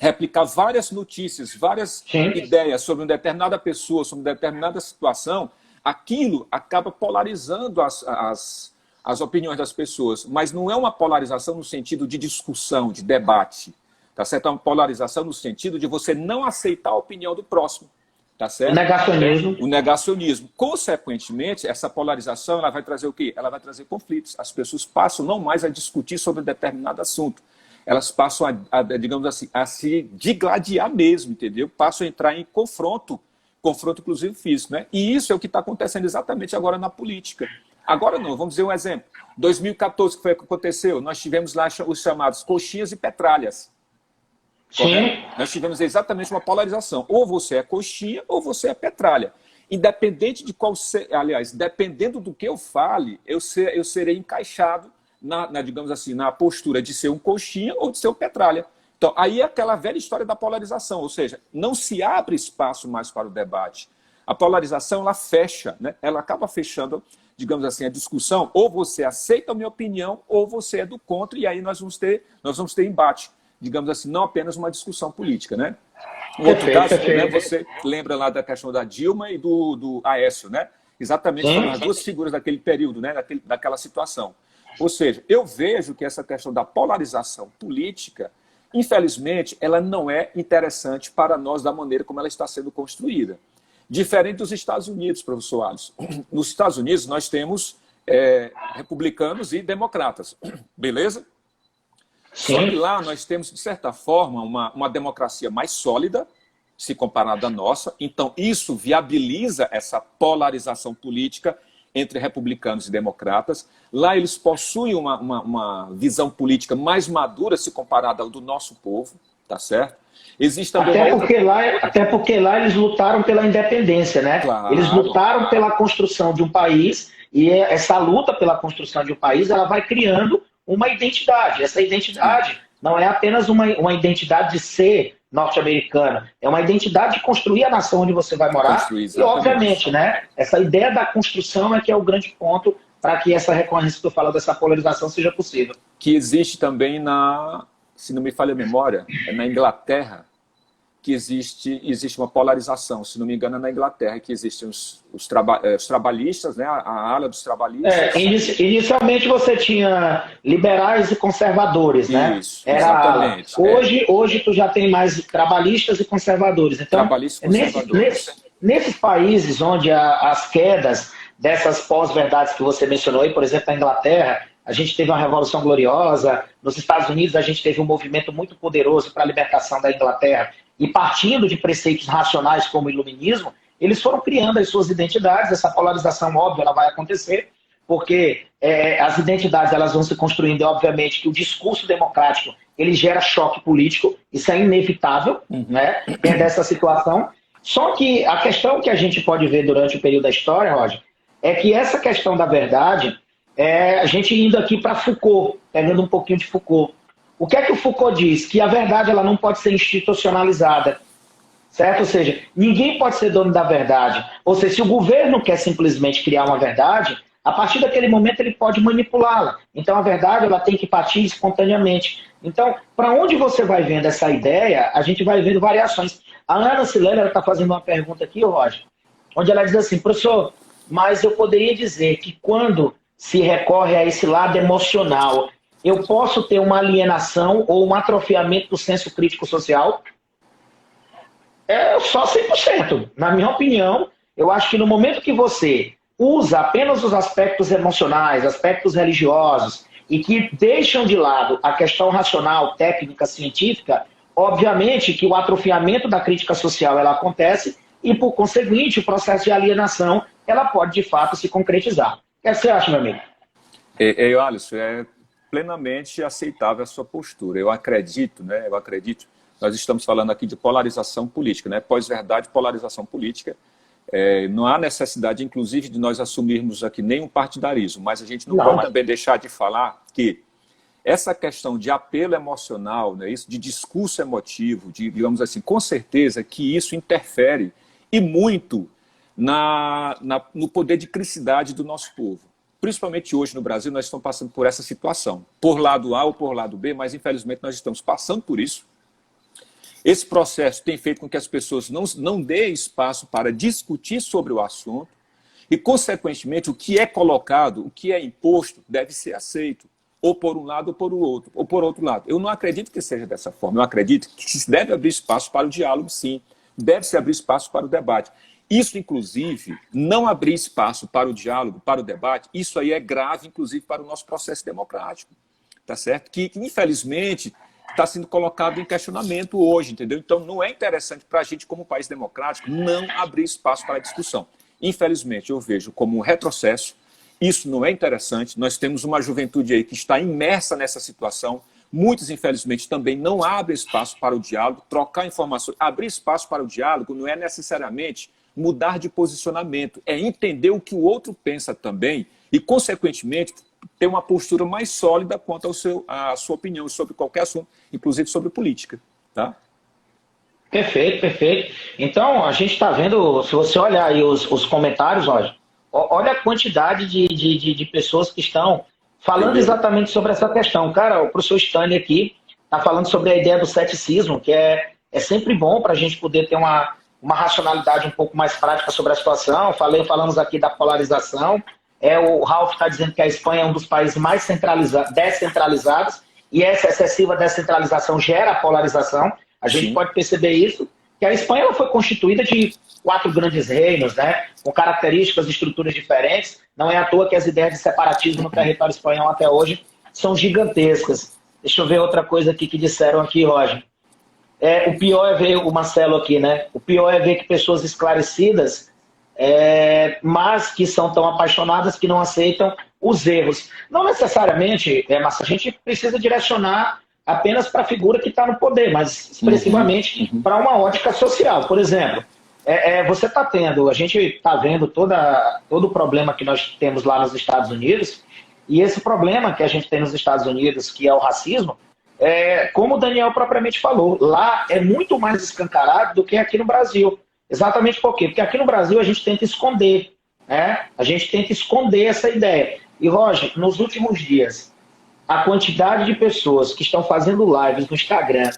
replicar várias notícias, várias ideias sobre uma determinada pessoa, sobre uma determinada situação, aquilo acaba polarizando as opiniões das pessoas. Mas não é uma polarização no sentido de discussão, de debate. Tá certo? É uma polarização no sentido de você não aceitar a opinião do próximo. Tá certo? O negacionismo. O negacionismo. Consequentemente, essa polarização ela vai trazer o quê? Ela vai trazer conflitos. As pessoas passam não mais a discutir sobre um determinado assunto. Elas passam digamos assim, a se digladiar mesmo, entendeu? Passam a entrar em confronto inclusive físico, né? E isso é o que está acontecendo exatamente agora na política. Agora não, vamos dizer um exemplo. 2014, que foi o que aconteceu? Nós tivemos lá os chamados coxinhas e petralhas. Correto? Nós tivemos exatamente uma polarização. Ou você é coxinha ou você é petralha. Independente de qual aliás, dependendo do que eu fale, eu serei encaixado digamos assim, na postura de ser um coxinha ou de ser um petralha. Então, aí é aquela velha história da polarização, ou seja, não se abre espaço mais para o debate. A polarização, ela fecha, né? Ela acaba fechando, digamos assim, a discussão, ou você aceita a minha opinião, ou você é do contra, e aí nós vamos ter embate. Digamos assim, não apenas uma discussão política, né? Um outro caso, né, você lembra lá da questão da Dilma e do Aécio, né? Exatamente, foram as duas figuras daquele período, né? Daquela situação. Ou seja, eu vejo que essa questão da polarização política, Infelizmente, ela não é interessante para nós da maneira como ela está sendo construída. Diferente dos Estados Unidos, professor Alisson. Nos Estados Unidos, nós temos republicanos e democratas, beleza? Sim. Só que lá nós temos, de certa forma, uma democracia mais sólida, se comparada à nossa. Então, isso viabiliza essa polarização política entre republicanos e democratas. Lá eles possuem uma visão política mais madura se comparada ao do nosso povo, tá certo? Existe também até porque lá eles lutaram pela independência, né? Claro. Eles lutaram pela construção de um país, e essa luta pela construção de um país, ela vai criando uma identidade. Essa identidade não é apenas uma identidade de ser norte-americano, é uma identidade de construir a nação onde você vai morar. E, obviamente, né, essa ideia da construção é que é o grande ponto para que essa recorrência que eu falo dessa polarização seja possível. Que existe também se não me falha a memória, na Inglaterra, que existe uma polarização. Se não me engano, é na Inglaterra que existem os trabalhistas, né, a ala dos trabalhistas. Inicialmente você tinha liberais e conservadores, né? Isso, exatamente. Hoje tu já tem mais trabalhistas e conservadores. Então, trabalhistas e conservadores. Nesses países onde as quedas dessas pós-verdades que você mencionou aí, por exemplo, na Inglaterra, a gente teve uma Revolução Gloriosa. Nos Estados Unidos, a gente teve um movimento muito poderoso para a libertação da Inglaterra. E partindo de preceitos racionais como o iluminismo, eles foram criando as suas identidades. Essa polarização, óbvio, ela vai acontecer, porque as identidades elas vão se construindo. E, obviamente, que o discurso democrático ele gera choque político. Isso é inevitável, né? Dessa situação. Só que a questão que a gente pode ver durante o período da história, Roger, é que essa questão da verdade, a gente indo aqui para Foucault, pegando um pouquinho de Foucault. O que é que o Foucault diz? Que a verdade ela não pode ser institucionalizada, certo? Ou seja, ninguém pode ser dono da verdade. Ou seja, se o governo quer simplesmente criar uma verdade, a partir daquele momento ele pode manipulá-la. Então a verdade ela tem que partir espontaneamente. Então, para onde você vai vendo essa ideia, a gente vai vendo variações. A Ana Silene está fazendo uma pergunta aqui, Roger, onde ela diz assim, professor, mas eu poderia dizer que quando se recorre a esse lado emocional, eu posso ter uma alienação ou um atrofiamento do senso crítico social? Só 100%. Na minha opinião, eu acho que no momento que você usa apenas os aspectos emocionais, aspectos religiosos, e que deixam de lado a questão racional, técnica, científica, obviamente que o atrofiamento da crítica social ela acontece e, por conseguinte, o processo de alienação ela pode, de fato, se concretizar. O que você acha, meu amigo? Alisson, é plenamente aceitável a sua postura. Eu acredito, nós estamos falando aqui de polarização política, né? Pós-verdade, polarização política. Não há necessidade, inclusive, de nós assumirmos aqui nenhum partidarismo, mas a gente não pode também deixar de falar que essa questão de apelo emocional, né, isso, de discurso emotivo, digamos assim, com certeza que isso interfere e muito no poder de criticidade do nosso povo. Principalmente hoje no Brasil, nós estamos passando por essa situação. Por lado A ou por lado B, mas infelizmente nós estamos passando por isso. Esse processo tem feito com que as pessoas não deem espaço para discutir sobre o assunto e, consequentemente, o que é colocado, o que é imposto, deve ser aceito. Ou por um lado ou por outro lado. Eu não acredito que seja dessa forma. Eu acredito que se deve abrir espaço para o diálogo, sim. Deve-se abrir espaço para o debate. Isso, inclusive, não abrir espaço para o diálogo, para o debate, isso aí é grave, inclusive, para o nosso processo democrático, tá certo? Que infelizmente, está sendo colocado em questionamento hoje, entendeu? Então, não é interessante para a gente, como país democrático, não abrir espaço para a discussão. Infelizmente, eu vejo como um retrocesso, isso não é interessante, nós temos uma juventude aí que está imersa nessa situação, muitos, infelizmente, também não abrem espaço para o diálogo, trocar informações, abrir espaço para o diálogo não é necessariamente mudar de posicionamento, é entender o que o outro pensa também e, consequentemente, ter uma postura mais sólida quanto à sua opinião sobre qualquer assunto, inclusive sobre política. Tá? Perfeito, perfeito. Então, a gente está vendo, se você olhar aí os comentários, olha a quantidade de pessoas que estão falando exatamente sobre essa questão. Cara, o professor Stanley aqui está falando sobre a ideia do ceticismo, que é sempre bom para a gente poder ter uma racionalidade um pouco mais prática sobre a situação. Falamos aqui da polarização. O Ralph está dizendo que a Espanha é um dos países mais descentralizados e essa excessiva descentralização gera polarização. A gente pode perceber isso, que a Espanha ela foi constituída de 4 grandes reinos, né, com características e estruturas diferentes. Não é à toa que as ideias de separatismo no território espanhol até hoje são gigantescas. Deixa eu ver outra coisa aqui que disseram aqui, Roger. O pior é ver, o Marcelo aqui, né? O pior é ver que pessoas esclarecidas, mas que são tão apaixonadas que não aceitam os erros. Não necessariamente, mas a gente precisa direcionar apenas para a figura que está no poder, mas expressivamente para uma ótica social. Por exemplo, você está tendo, a gente está vendo todo o problema que nós temos lá nos Estados Unidos, e esse problema que a gente tem nos Estados Unidos, que é o racismo, como o Daniel propriamente falou, lá é muito mais escancarado do que aqui no Brasil. Exatamente por quê? Porque aqui no Brasil a gente tenta esconder, né? A gente tenta esconder essa ideia. E, Roger, nos últimos dias, a quantidade de pessoas que estão fazendo lives no Instagram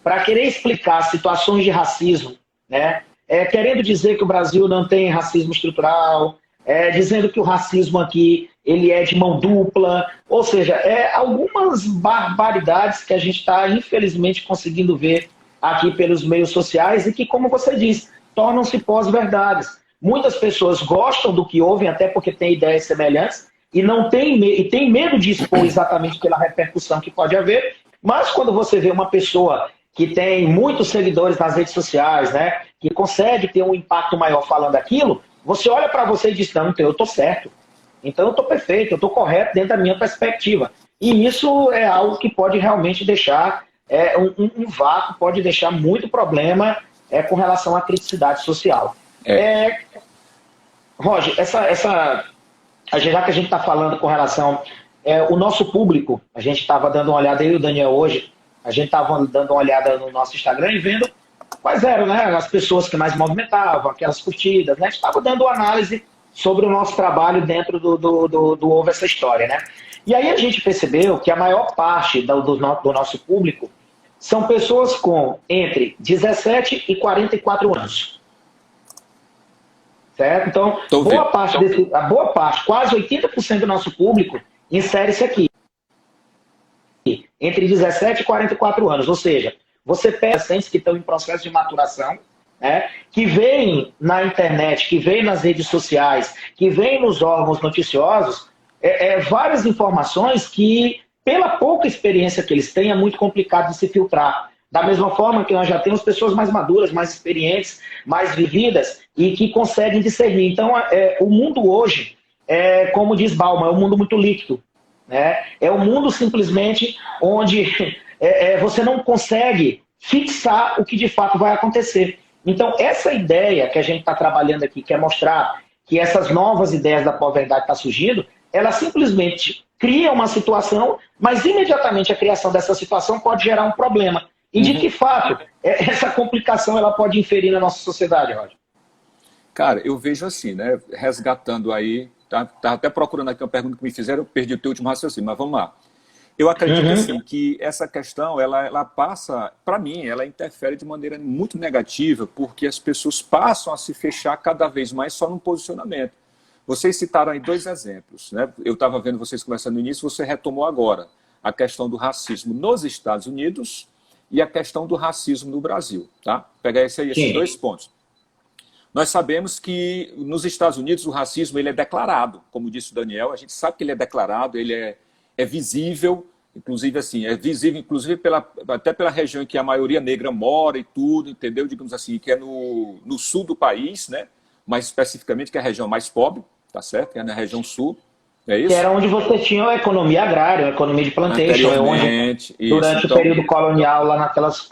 para querer explicar situações de racismo, né? Querendo dizer que o Brasil não tem racismo estrutural, dizendo que o racismo aqui ele é de mão dupla, ou seja, algumas barbaridades que a gente está, infelizmente, conseguindo ver aqui pelos meios sociais e que, como você disse, tornam-se pós-verdades. Muitas pessoas gostam do que ouvem, até porque têm ideias semelhantes, e tem medo de expor exatamente pela repercussão que pode haver, mas quando você vê uma pessoa que tem muitos seguidores nas redes sociais, né, que consegue ter um impacto maior falando aquilo, você olha para você e diz, não, eu estou certo. Então eu estou perfeito, eu estou correto dentro da minha perspectiva. E isso é algo que pode realmente deixar um vácuo, pode deixar muito problema com relação à criticidade social. Roger, já que a gente está falando com relação o nosso público, a gente estava dando uma olhada, eu e o Daniel hoje, a gente estava dando uma olhada no nosso Instagram e vendo quais eram, né, as pessoas que mais movimentavam, aquelas curtidas, né? A gente estava dando uma análise sobre o nosso trabalho dentro do Ouve Essa História, né? E aí a gente percebeu que a maior parte do nosso público são pessoas com entre 17 e 44 anos. Certo? Então, a boa parte, quase 80% do nosso público insere-se aqui. Entre 17 e 44 anos. Ou seja, você pega adolescentes que estão em processo de maturação, né, que veem na internet, que veem nas redes sociais, que veem nos órgãos noticiosos, várias informações que, pela pouca experiência que eles têm, é muito complicado de se filtrar. Da mesma forma que nós já temos pessoas mais maduras, mais experientes, mais vividas e que conseguem discernir. Então, o mundo hoje, como diz Bauman, é um mundo muito líquido. Né? É um mundo simplesmente onde você não consegue fixar o que de fato vai acontecer. Então, essa ideia que a gente está trabalhando aqui, que é mostrar que essas novas ideias da pós-verdade estão surgindo, ela simplesmente cria uma situação, mas imediatamente a criação dessa situação pode gerar um problema. E de que fato essa complicação ela pode inferir na nossa sociedade, Roger? Cara, eu vejo assim, né? Resgatando aí, tá até procurando aqui uma pergunta que me fizeram, eu perdi o teu último raciocínio, mas vamos lá. Eu acredito assim, que essa questão, ela passa, para mim, ela interfere de maneira muito negativa, porque as pessoas passam a se fechar cada vez mais só no posicionamento. Vocês citaram aí 2 exemplos, né? Eu estava vendo vocês conversando no início, você retomou agora a questão do racismo nos Estados Unidos e a questão do racismo no Brasil, tá? Pegar esses 2 pontos. Nós sabemos que nos Estados Unidos o racismo ele é declarado, como disse o Daniel, a gente sabe que ele é declarado, ele é visível, inclusive assim, até pela região em que a maioria negra mora e tudo, entendeu? Digamos assim, que é no sul do país, né? Mais especificamente, que é a região mais pobre, tá certo? Que é na região sul, é isso? Que era onde você tinha a economia agrária, a economia de plantation, onde durante o período colonial, lá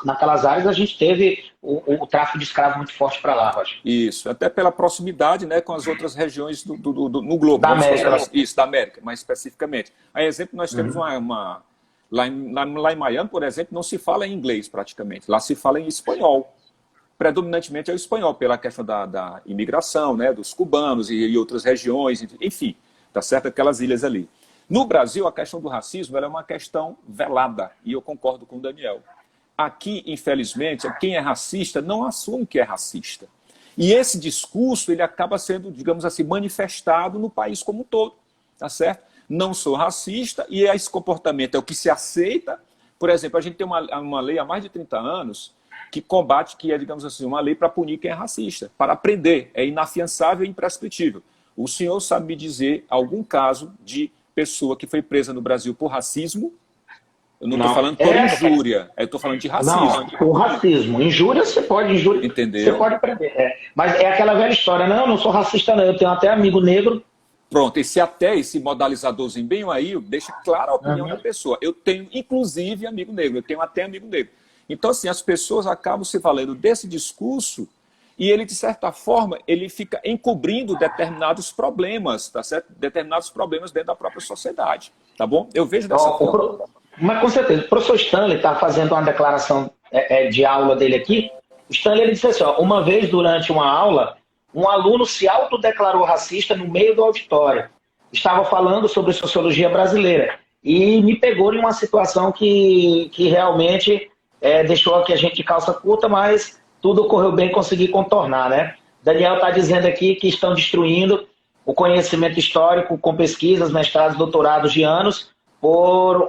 naquelas áreas, a gente teve o tráfico de escravos muito forte para lá, Roger. Isso, até pela proximidade, né, com as outras regiões no globo. Da América. Isso, da América, mais especificamente. A exemplo, nós temos lá em Miami, por exemplo, não se fala em inglês praticamente, lá se fala em espanhol. Predominantemente é o espanhol, pela questão da imigração, né, dos cubanos e outras regiões, enfim. Tá certo? Aquelas ilhas ali. No Brasil, a questão do racismo ela é uma questão velada, e eu concordo com o Daniel. Aqui, infelizmente, quem é racista não assume que é racista. E esse discurso ele acaba sendo, digamos assim, manifestado no país como um todo. Tá certo? não sou racista, e esse comportamento é o que se aceita. Por exemplo, a gente tem uma lei há mais de 30 anos que combate, que é, digamos assim, uma lei para punir quem é racista, para prender, é inafiançável e imprescritível. O senhor sabe me dizer algum caso de pessoa que foi presa no Brasil por racismo? Eu não estou falando por injúria, eu estou falando de racismo. Não, por racismo. Injúria você pode, entendeu? Você pode prender. Mas é aquela velha história, não, eu não sou racista não, eu tenho até amigo negro. Pronto, esse modalizadorzinho bem aí, deixa clara a opinião da pessoa. Eu tenho, inclusive, amigo negro, eu tenho até amigo negro. Então, assim, as pessoas acabam se valendo desse discurso e ele, de certa forma, ele fica encobrindo determinados problemas, tá certo? Determinados problemas dentro da própria sociedade, tá bom? Eu vejo dessa forma. Mas, com certeza, o professor Stanley está fazendo uma declaração de aula dele aqui. O Stanley ele disse assim, ó, uma vez durante uma aula, um aluno se autodeclarou racista no meio do auditório. Estava falando sobre sociologia brasileira e me pegou em uma situação que realmente deixou aqui a gente de calça curta, mas tudo ocorreu bem, consegui contornar, né? Daniel está dizendo aqui que estão destruindo o conhecimento histórico com pesquisas, mestrados, doutorados de anos por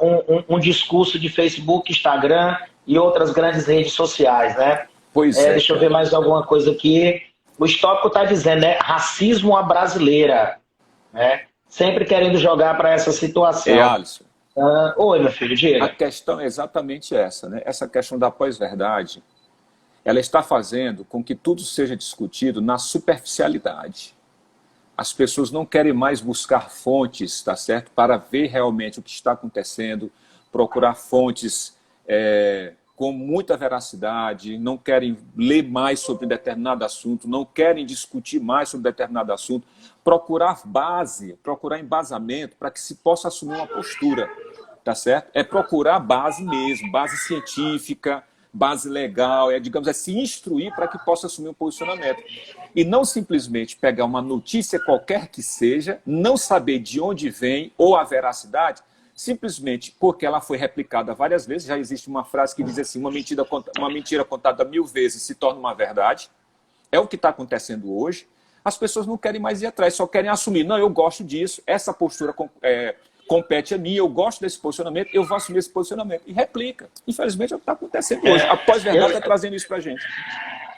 um discurso de Facebook, Instagram e outras grandes redes sociais, né? Pois é. Deixa eu ver mais alguma coisa aqui. O Histórico está dizendo, né? Racismo à brasileira, né? Sempre querendo jogar para essa situação. Alisson. Oi, meu filho, diga. A questão é exatamente essa, né? Essa questão da pós-verdade, ela está fazendo com que tudo seja discutido na superficialidade. As pessoas não querem mais buscar fontes, tá certo? Para ver realmente o que está acontecendo, procurar fontes com muita veracidade, não querem ler mais sobre determinado assunto, não querem discutir mais sobre determinado assunto, procurar base, procurar embasamento para que se possa assumir uma postura, tá certo? É procurar base mesmo, base científica, base legal, digamos, se instruir para que possa assumir um posicionamento. E não simplesmente pegar uma notícia qualquer que seja, não saber de onde vem ou a veracidade, simplesmente porque ela foi replicada várias vezes. Já existe uma frase que diz assim, uma mentira contada 1000 vezes se torna uma verdade. É o que está acontecendo hoje. As pessoas não querem mais ir atrás, só querem assumir. Não, eu gosto disso, essa postura compete a mim, eu gosto desse posicionamento, eu vou assumir esse posicionamento. E replica. Infelizmente é o que está acontecendo hoje. A pós-verdade está trazendo isso para a gente.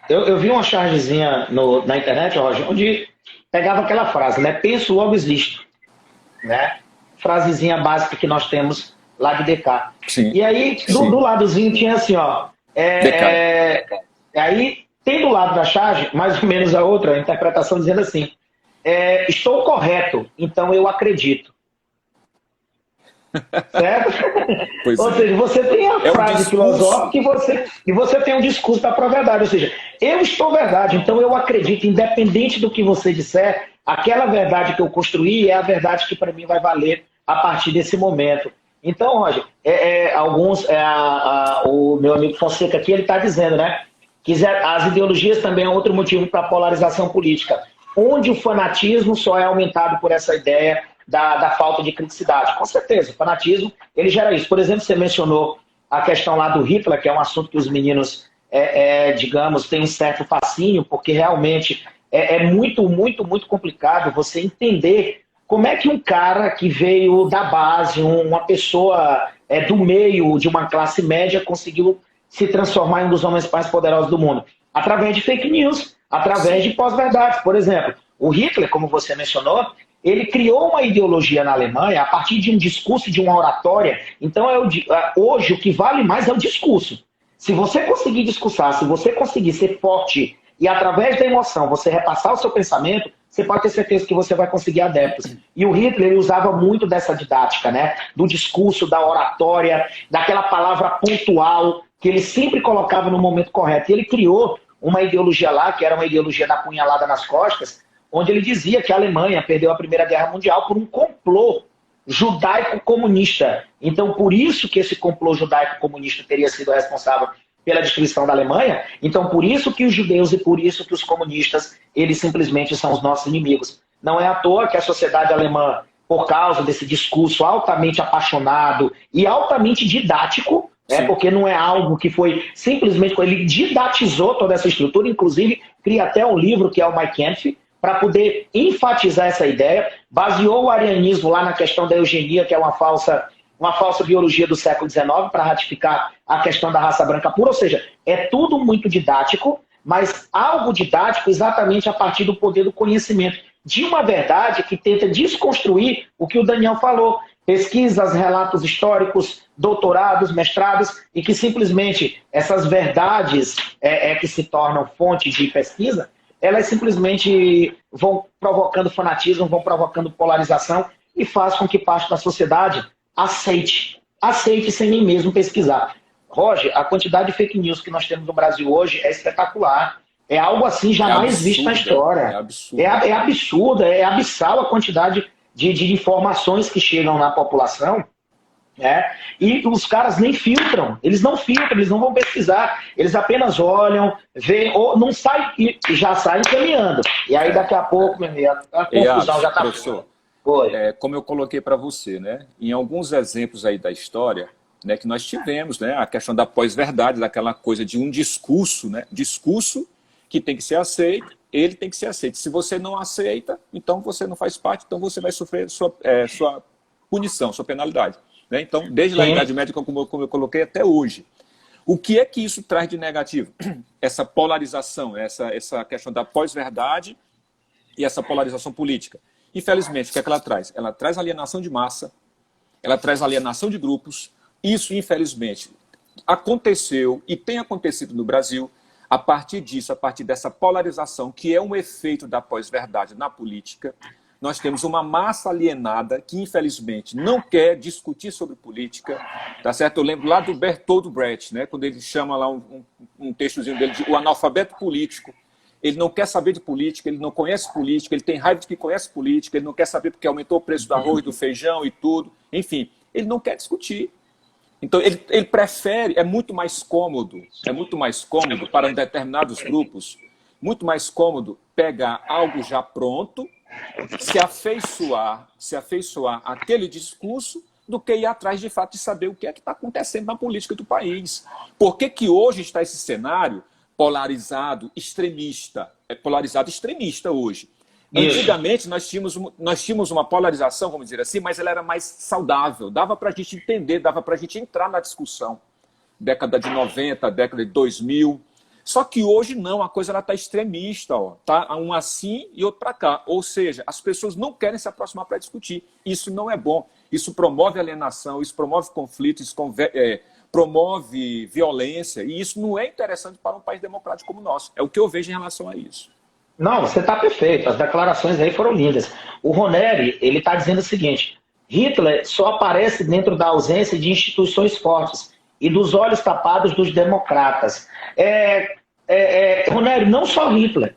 Eu vi uma chargezinha na internet, Roger, onde pegava aquela frase, né? Penso, logo existo. Né? Frasezinha básica que nós temos lá de DK. Sim. E aí, do ladozinho tinha assim, ó. Aí, tem do lado da charge, mais ou menos a outra interpretação dizendo assim, estou correto, então eu acredito. Certo? Ou seja, você tem a frase filosófica e você tem um discurso da pró-verdade. Ou seja, eu estou verdade, então eu acredito, independente do que você disser, aquela verdade que eu construí é a verdade que para mim vai valer a partir desse momento. Então, Roger, o meu amigo Fonseca aqui, ele está dizendo, né, que as ideologias também é outro motivo para a polarização política, onde o fanatismo só é aumentado por essa ideia da falta de criticidade. Com certeza, o fanatismo, ele gera isso. Por exemplo, você mencionou a questão lá do Hitler, que é um assunto que os meninos, digamos, têm um certo fascínio, porque realmente é muito, muito, muito complicado você entender como é que um cara que veio da base, uma pessoa do meio de uma classe média, conseguiu se transformar em um dos homens mais poderosos do mundo. Através de fake news, através de pós-verdades. Por exemplo, o Hitler, como você mencionou, ele criou uma ideologia na Alemanha a partir de um discurso, de uma oratória. Então, hoje, o que vale mais é o discurso. Se você conseguir discursar, se você conseguir ser forte e, através da emoção, você repassar o seu pensamento, você pode ter certeza que você vai conseguir adeptos. E o Hitler, ele usava muito dessa didática, né? Do discurso, da oratória, daquela palavra pontual, que ele sempre colocava no momento correto. E ele criou uma ideologia lá, que era uma ideologia da punhalada nas costas, onde ele dizia que a Alemanha perdeu a Primeira Guerra Mundial por um complô judaico-comunista. Então, por isso que esse complô judaico-comunista teria sido responsável pela destruição da Alemanha. Então, por isso que os judeus e por isso que os comunistas, eles simplesmente são os nossos inimigos. Não é à toa que a sociedade alemã, por causa desse discurso altamente apaixonado e altamente didático, porque não é algo que foi simplesmente... Ele didatizou toda essa estrutura, inclusive cria até um livro que é o Mein Kampf, para poder enfatizar essa ideia, baseou o arianismo lá na questão da eugenia, que é uma falsa biologia do século XIX, para ratificar a questão da raça branca pura, ou seja, é tudo muito didático, mas algo didático exatamente a partir do poder do conhecimento, de uma verdade que tenta desconstruir o que o Daniel falou, pesquisas, relatos históricos, doutorados, mestrados, e que simplesmente essas verdades que se tornam fonte de pesquisa, elas simplesmente vão provocando fanatismo, vão provocando polarização e faz com que parte da sociedade aceite sem nem mesmo pesquisar. Roger, a quantidade de fake news que nós temos no Brasil hoje é espetacular. É algo assim jamais visto na história. É absurda, é abissal a quantidade de informações que chegam na população. E os caras nem filtram, eles não vão pesquisar, eles apenas olham, veem, ou não saem e já saem caminhando. E aí daqui a pouco, meu amigo, a confusão já está. Professor, como eu coloquei para você, né, em alguns exemplos aí da história, né, que nós tivemos, né, a questão da pós-verdade, daquela coisa de um discurso, né, discurso que tem que ser aceito, ele tem que ser aceito. Se você não aceita, então você não faz parte, então você vai sofrer sua punição, sua penalidade. Né? Então, desde a Idade Média, como eu coloquei, até hoje. O que é que isso traz de negativo? Essa polarização, essa questão da pós-verdade e essa polarização política. Infelizmente, o que é que ela traz? Ela traz alienação de massa, ela traz alienação de grupos. Isso, infelizmente, aconteceu e tem acontecido no Brasil a partir disso, a partir dessa polarização, que é um efeito da pós-verdade na política. Nós temos uma massa alienada que, infelizmente, não quer discutir sobre política. Tá certo? Eu lembro lá do Bertolt Brecht, né, quando ele chama lá um textozinho dele de o analfabeto político. Ele não quer saber de política, ele não conhece política, ele tem raiva de que conhece política, ele não quer saber porque aumentou o preço do arroz, do feijão e tudo. Enfim, ele não quer discutir. Então, ele prefere, é muito mais cômodo para determinados grupos, muito mais cômodo pegar algo já pronto, se afeiçoar àquele discurso, do que ir atrás, de fato, de saber o que é que está acontecendo na política do país. Por que que hoje está esse cenário polarizado, extremista? É polarizado extremista hoje. Antigamente, nós tínhamos uma polarização, vamos dizer assim, mas ela era mais saudável. Dava para a gente entender, dava para a gente entrar na discussão. Década de 90, década de 2000. Só que hoje não, a coisa está extremista. Tá um assim e outro para cá. Ou seja, as pessoas não querem se aproximar para discutir. Isso não é bom. Isso promove alienação, isso promove conflitos, isso promove violência. E isso não é interessante para um país democrático como o nosso. É o que eu vejo em relação a isso. Não, você está perfeito. As declarações aí foram lindas. O Roneri, ele está dizendo o seguinte: Hitler só aparece dentro da ausência de instituições fortes e dos olhos tapados dos democratas. Roneri, não só Hitler.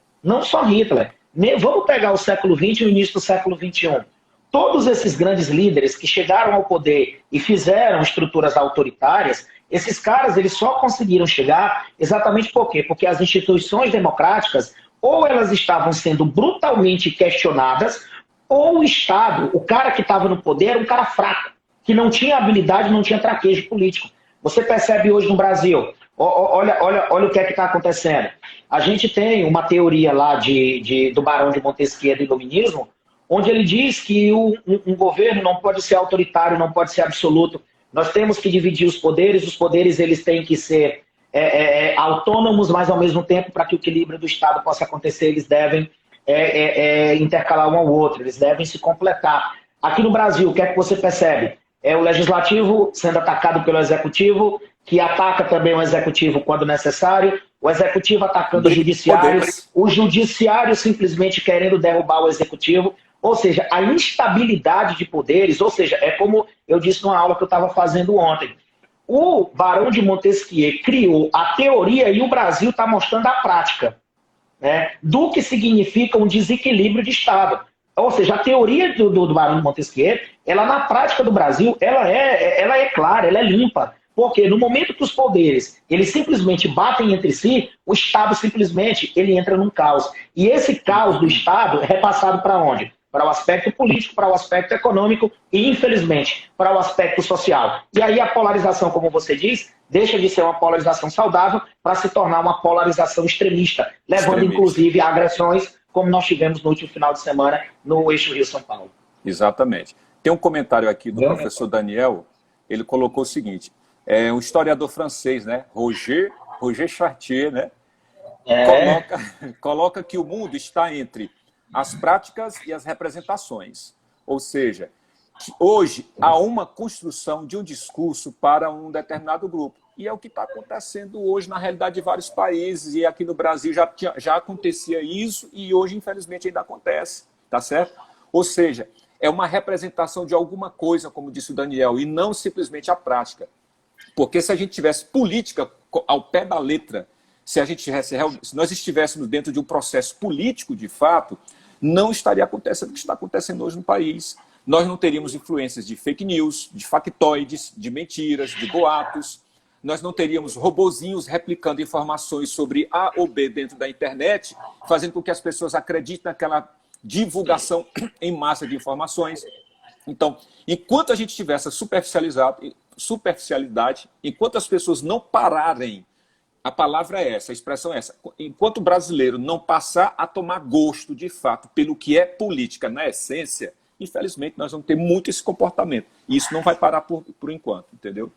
Vamos pegar o século XX e o início do século XXI. Todos esses grandes líderes que chegaram ao poder e fizeram estruturas autoritárias, esses caras eles só conseguiram chegar exatamente por quê? Porque as instituições democráticas ou elas estavam sendo brutalmente questionadas, ou o Estado, o cara que estava no poder, era um cara fraco, que não tinha habilidade, não tinha traquejo político. Você percebe hoje no Brasil, olha o que é que está acontecendo. A gente tem uma teoria lá do Barão de Montesquieu do Iluminismo, onde ele diz que um governo não pode ser autoritário, não pode ser absoluto. Nós temos que dividir os poderes eles têm que ser autônomos, mas ao mesmo tempo, para que o equilíbrio do Estado possa acontecer, eles devem intercalar um ao outro, eles devem se completar. Aqui no Brasil, o que é que você percebe? É o Legislativo sendo atacado pelo Executivo, que ataca também o Executivo quando necessário, o Executivo atacando o Judiciário, o Judiciário simplesmente querendo derrubar o Executivo, ou seja, a instabilidade de poderes, ou seja, é como eu disse numa aula que eu estava fazendo ontem. O Barão de Montesquieu criou a teoria e o Brasil está mostrando a prática, né, do que significa um desequilíbrio de Estado. Ou seja, a teoria do Barão de Montesquieu, ela na prática do Brasil, ela é clara, ela é limpa. Porque no momento que os poderes eles simplesmente batem entre si, o Estado simplesmente ele entra num caos. E esse caos do Estado é repassado para onde? Para o aspecto político, para o aspecto econômico e, infelizmente, para o aspecto social. E aí a polarização, como você diz, deixa de ser uma polarização saudável para se tornar uma polarização extremista, levando inclusive a agressões como nós tivemos no último final de semana no eixo Rio-São Paulo. Exatamente. Tem um comentário aqui do professor Daniel, ele colocou o seguinte, um historiador francês, né, Roger Chartier, né, coloca que o mundo está entre as práticas e as representações. Ou seja, que hoje há uma construção de um discurso para um determinado grupo. E é o que está acontecendo hoje na realidade de vários países, e aqui no Brasil já acontecia isso, e hoje, infelizmente, ainda acontece, tá certo? Ou seja, é uma representação de alguma coisa, como disse o Daniel, e não simplesmente a prática. Porque se a gente tivesse política ao pé da letra, se nós estivéssemos dentro de um processo político, de fato, não estaria acontecendo o que está acontecendo hoje no país. Nós não teríamos influências de fake news, de factoides, de mentiras, de boatos. Nós não teríamos robozinhos replicando informações sobre A ou B dentro da internet, fazendo com que as pessoas acreditem naquela divulgação em massa de informações. Então, enquanto a gente tiver essa superficialidade, enquanto as pessoas não pararem, a palavra é essa, a expressão é essa, enquanto o brasileiro não passar a tomar gosto, de fato, pelo que é política na essência, infelizmente nós vamos ter muito esse comportamento. E isso não vai parar por enquanto, entendeu?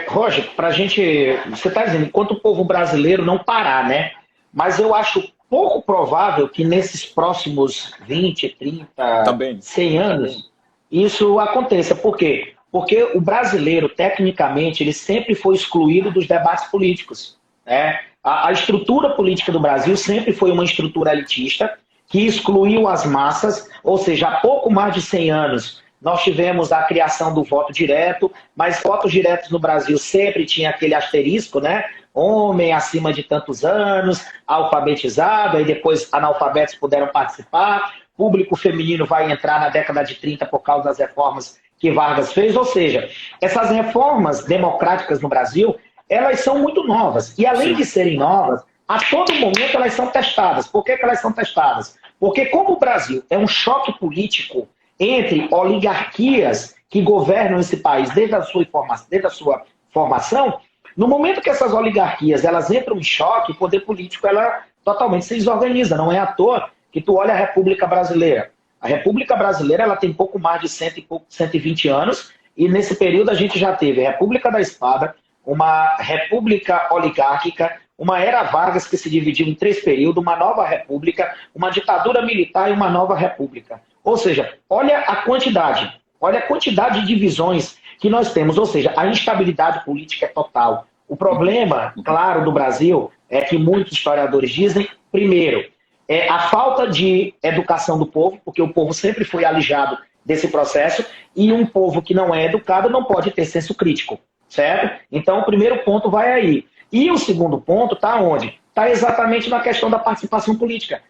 Roger, pra gente, você está dizendo, enquanto o povo brasileiro não parar, né? Mas eu acho pouco provável que nesses próximos 20, 30, Também. 100 anos isso aconteça. Por quê? Porque o brasileiro, tecnicamente, ele sempre foi excluído dos debates políticos, né? A estrutura política do Brasil sempre foi uma estrutura elitista que excluiu as massas, ou seja, há pouco mais de 100 anos nós tivemos a criação do voto direto, mas votos diretos no Brasil sempre tinha aquele asterisco, né? Homem acima de tantos anos, alfabetizado, aí depois analfabetos puderam participar, público feminino vai entrar na década de 30 por causa das reformas que Vargas fez, ou seja, essas reformas democráticas no Brasil, elas são muito novas, e além de serem novas, a todo momento elas são testadas. Por que elas são testadas? Porque como o Brasil é um choque político entre oligarquias que governam esse país desde a sua formação, no momento que essas oligarquias elas entram em choque, o poder político ela totalmente se desorganiza. Não é à toa que tu olha a República Brasileira. A República Brasileira ela tem pouco mais de 120 anos, e nesse período a gente já teve a República da Espada, uma república oligárquica, uma era Vargas que se dividiu em 3 períodos, uma nova república, uma ditadura militar e uma nova república. Ou seja, olha a quantidade de divisões que nós temos, ou seja, a instabilidade política é total. O problema, claro, do Brasil é que muitos historiadores dizem, primeiro, é a falta de educação do povo, porque o povo sempre foi alijado desse processo, e um povo que não é educado não pode ter senso crítico, certo? Então, o primeiro ponto vai aí. E o segundo ponto está onde? Está exatamente na questão da participação política.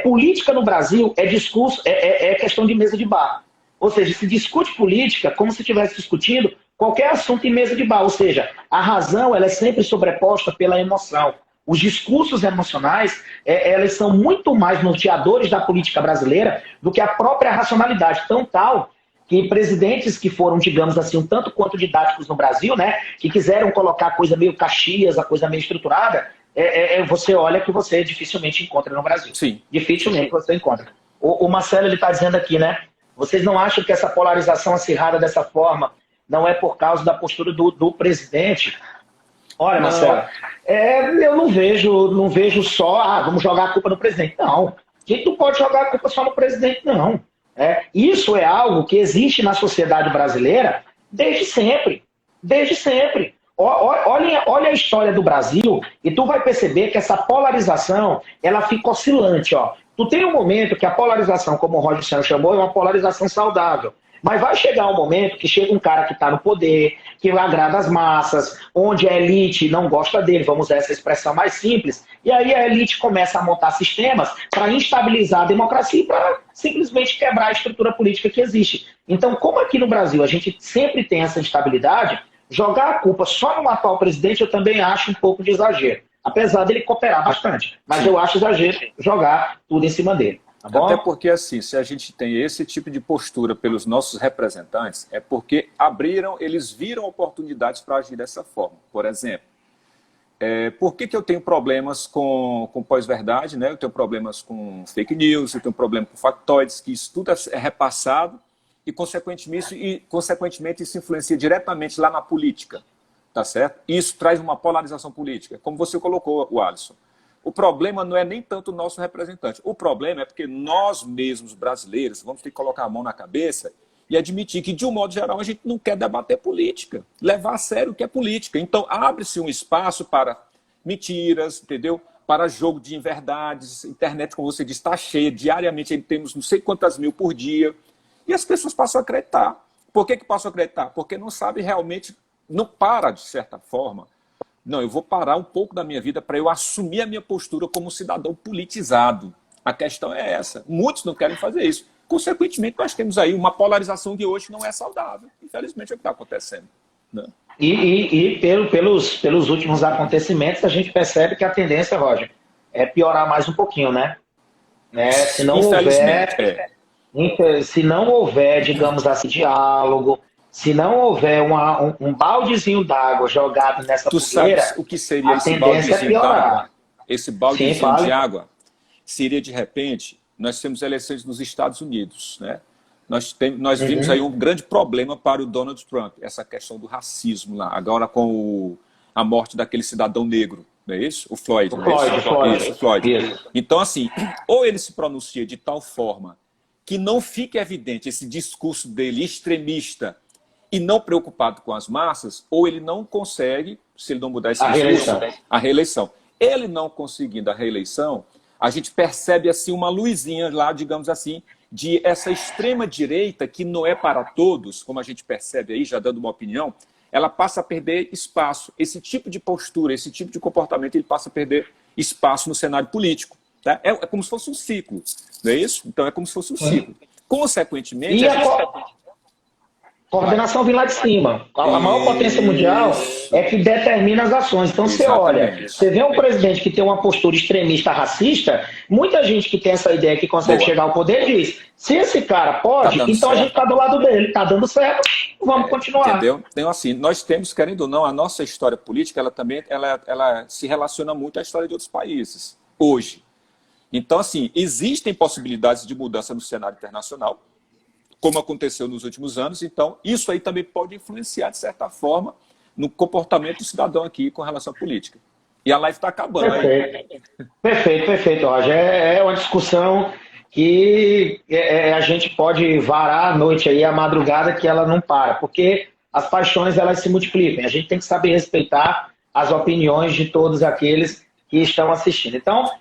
Política no Brasil é discurso, é questão de mesa de bar. Ou seja, se discute política como se estivesse discutindo qualquer assunto em mesa de bar. Ou seja, a razão ela é sempre sobreposta pela emoção. Os discursos emocionais, elas são muito mais norteadores da política brasileira do que a própria racionalidade. Tão tal que presidentes que foram, digamos assim, um tanto quanto didáticos no Brasil, né, que quiseram colocar a coisa meio Caxias, a coisa meio estruturada, você olha que você dificilmente encontra no Brasil. Sim. Dificilmente você encontra. O Marcelo está dizendo aqui, né, vocês não acham que essa polarização acirrada dessa forma não é por causa da postura do presidente? Olha, Marcelo, eu não vejo só, vamos jogar a culpa no presidente. Não, a gente não pode jogar a culpa só no presidente, não. Isso é algo que existe na sociedade brasileira desde sempre. Desde sempre. Olha a história do Brasil e tu vai perceber que essa polarização ela fica oscilante. Ó. Tu tem um momento que a polarização, como o Roger Santos chamou, é uma polarização saudável. Mas vai chegar um momento que chega um cara que está no poder, que agrada as massas, onde a elite não gosta dele, vamos usar essa expressão mais simples, e aí a elite começa a montar sistemas para instabilizar a democracia e para simplesmente quebrar a estrutura política que existe. Então, como aqui no Brasil a gente sempre tem essa instabilidade, jogar a culpa só no atual presidente eu também acho um pouco de exagero. Apesar dele cooperar bastante. Mas eu acho exagero jogar tudo em cima dele. Tá bom? Até porque, assim, se a gente tem esse tipo de postura pelos nossos representantes, é porque eles viram oportunidades para agir dessa forma. Por exemplo, Por que eu tenho problemas com pós-verdade, né? Eu tenho problemas com fake news, eu tenho problema com factoides, que isso tudo é repassado e, consequentemente, isso influencia diretamente lá na política, tá certo? Isso traz uma polarização política, como você colocou, o Alisson. O problema não é nem tanto o nosso representante, o problema é porque nós mesmos, brasileiros, vamos ter que colocar a mão na cabeça e admitir que, de um modo geral, a gente não quer debater política, levar a sério o que é política. Então, abre-se um espaço para mentiras, entendeu? Para jogo de inverdades. A internet, como você disse, está cheia. Diariamente, temos não sei quantas mil por dia. E as pessoas passam a acreditar. Por que passam a acreditar? Porque não sabem realmente, não para, de certa forma. Não, eu vou parar um pouco da minha vida para eu assumir a minha postura como cidadão politizado. A questão é essa. Muitos não querem fazer isso. Consequentemente, nós temos aí uma polarização que hoje não é saudável. Infelizmente, é o que está acontecendo. Né? Pelos últimos acontecimentos, a gente percebe que a tendência, Roger, é piorar mais um pouquinho, né? Se não houver, digamos assim, diálogo, se não houver um baldezinho d'água jogado nessa fogueira, sabes o que seria a tendência é piorar. Esse baldezinho de água seria, de repente, nós temos eleições nos Estados Unidos, né? Nós vimos aí um grande problema para o Donald Trump, essa questão do racismo lá, agora com a morte daquele cidadão negro, não é isso? O Floyd. Floyd. Então, assim, ou ele se pronuncia de tal forma que não fique evidente esse discurso dele extremista e não preocupado com as massas, ou ele não consegue, se ele não mudar esse discurso, a reeleição. Ele não conseguindo a reeleição, a gente percebe assim uma luzinha lá, digamos assim, de essa extrema-direita, que não é para todos, como a gente percebe aí, já dando uma opinião, ela passa a perder espaço. Esse tipo de postura, esse tipo de comportamento, ele passa a perder espaço no cenário político. Tá? É como se fosse um ciclo, não é isso? Então é como se fosse um ciclo. Consequentemente... Coordenação vem lá de cima. A maior potência mundial é que determina as ações. Então, você olha, você vê um presidente que tem uma postura extremista racista, muita gente que tem essa ideia que consegue chegar ao poder diz, se esse cara pode, então a gente está do lado dele, está dando certo, vamos continuar. Entendeu? Então, assim, nós temos, querendo ou não, a nossa história política, ela também ela se relaciona muito à história de outros países, hoje. Então, assim, existem possibilidades de mudança no cenário internacional, como aconteceu nos últimos anos. Então, isso aí também pode influenciar, de certa forma, no comportamento do cidadão aqui com relação à política. E a live está acabando. Perfeito, Roger. É uma discussão que a gente pode varar a noite aí, a madrugada, que ela não para, porque as paixões, elas se multiplicam. A gente tem que saber respeitar as opiniões de todos aqueles que estão assistindo. Então,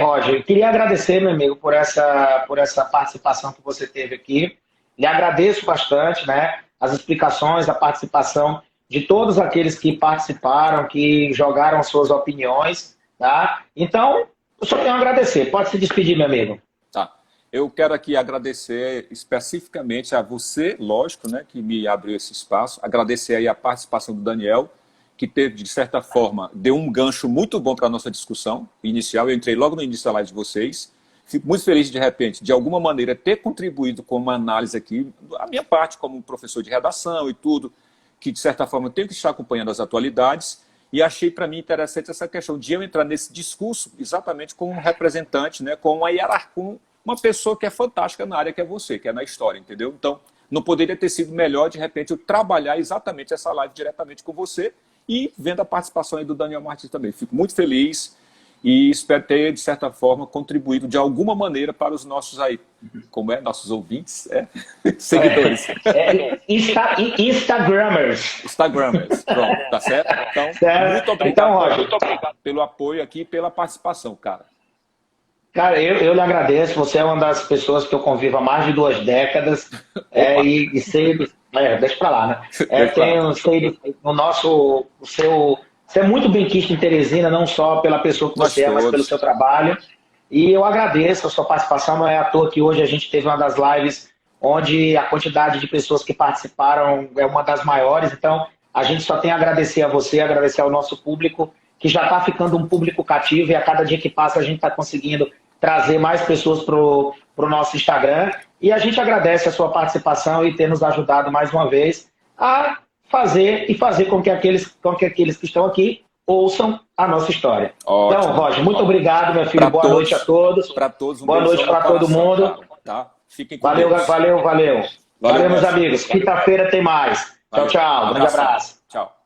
Roger, queria agradecer, meu amigo, por essa participação que você teve aqui. Lhe agradeço bastante, né, as explicações, a participação de todos aqueles que participaram, que jogaram suas opiniões, tá? Então, eu só tenho a agradecer. Pode se despedir, meu amigo. Tá. Eu quero aqui agradecer especificamente a você, lógico, né, que me abriu esse espaço. Agradecer aí a participação do Daniel, que teve, de certa forma, deu um gancho muito bom para a nossa discussão inicial. Eu entrei logo no início da live de vocês. Fico muito feliz de repente, de alguma maneira, ter contribuído com uma análise aqui, a minha parte como professor de redação e tudo, que, de certa forma, eu tenho que estar acompanhando as atualidades. E achei, para mim, interessante essa questão de eu entrar nesse discurso exatamente como um representante, né, com uma hierarquia, com uma pessoa que é fantástica na área que é você, que é na história, entendeu? Então, não poderia ter sido melhor, de repente, eu trabalhar exatamente essa live diretamente com você, e vendo a participação aí do Daniel Martins também. Fico muito feliz e espero ter, de certa forma, contribuído de alguma maneira para os nossos aí, nossos ouvintes, seguidores. Instagramers. Pronto, tá certo? Então, muito obrigado, então, Roger, muito obrigado pelo apoio aqui e pela participação, cara. Cara, eu lhe agradeço. Você é uma das pessoas que eu convivo há mais de 2 décadas e sei... deixa pra lá, né? Você é muito benquisto em Teresina, não só pela pessoa que você é, mas pelo seu trabalho. E eu agradeço a sua participação. Não é à toa que hoje a gente teve uma das lives onde a quantidade de pessoas que participaram é uma das maiores. Então, a gente só tem a agradecer a você, agradecer ao nosso público, que já está ficando um público cativo, e a cada dia que passa a gente está conseguindo trazer mais pessoas para o nosso Instagram. E a gente agradece a sua participação e ter nos ajudado mais uma vez a fazer com que aqueles que estão aqui ouçam a nossa história. Ótimo. Então, Roger, muito obrigado, meu filho. Boa noite a todos. Para todos. Boa noite para todo mundo. Cara, tá? Fiquem com Valeu, Deus. valeu. Valeu, meus amigos. Quinta-feira tem mais. Tchau, tchau. Grande abraço. Tchau.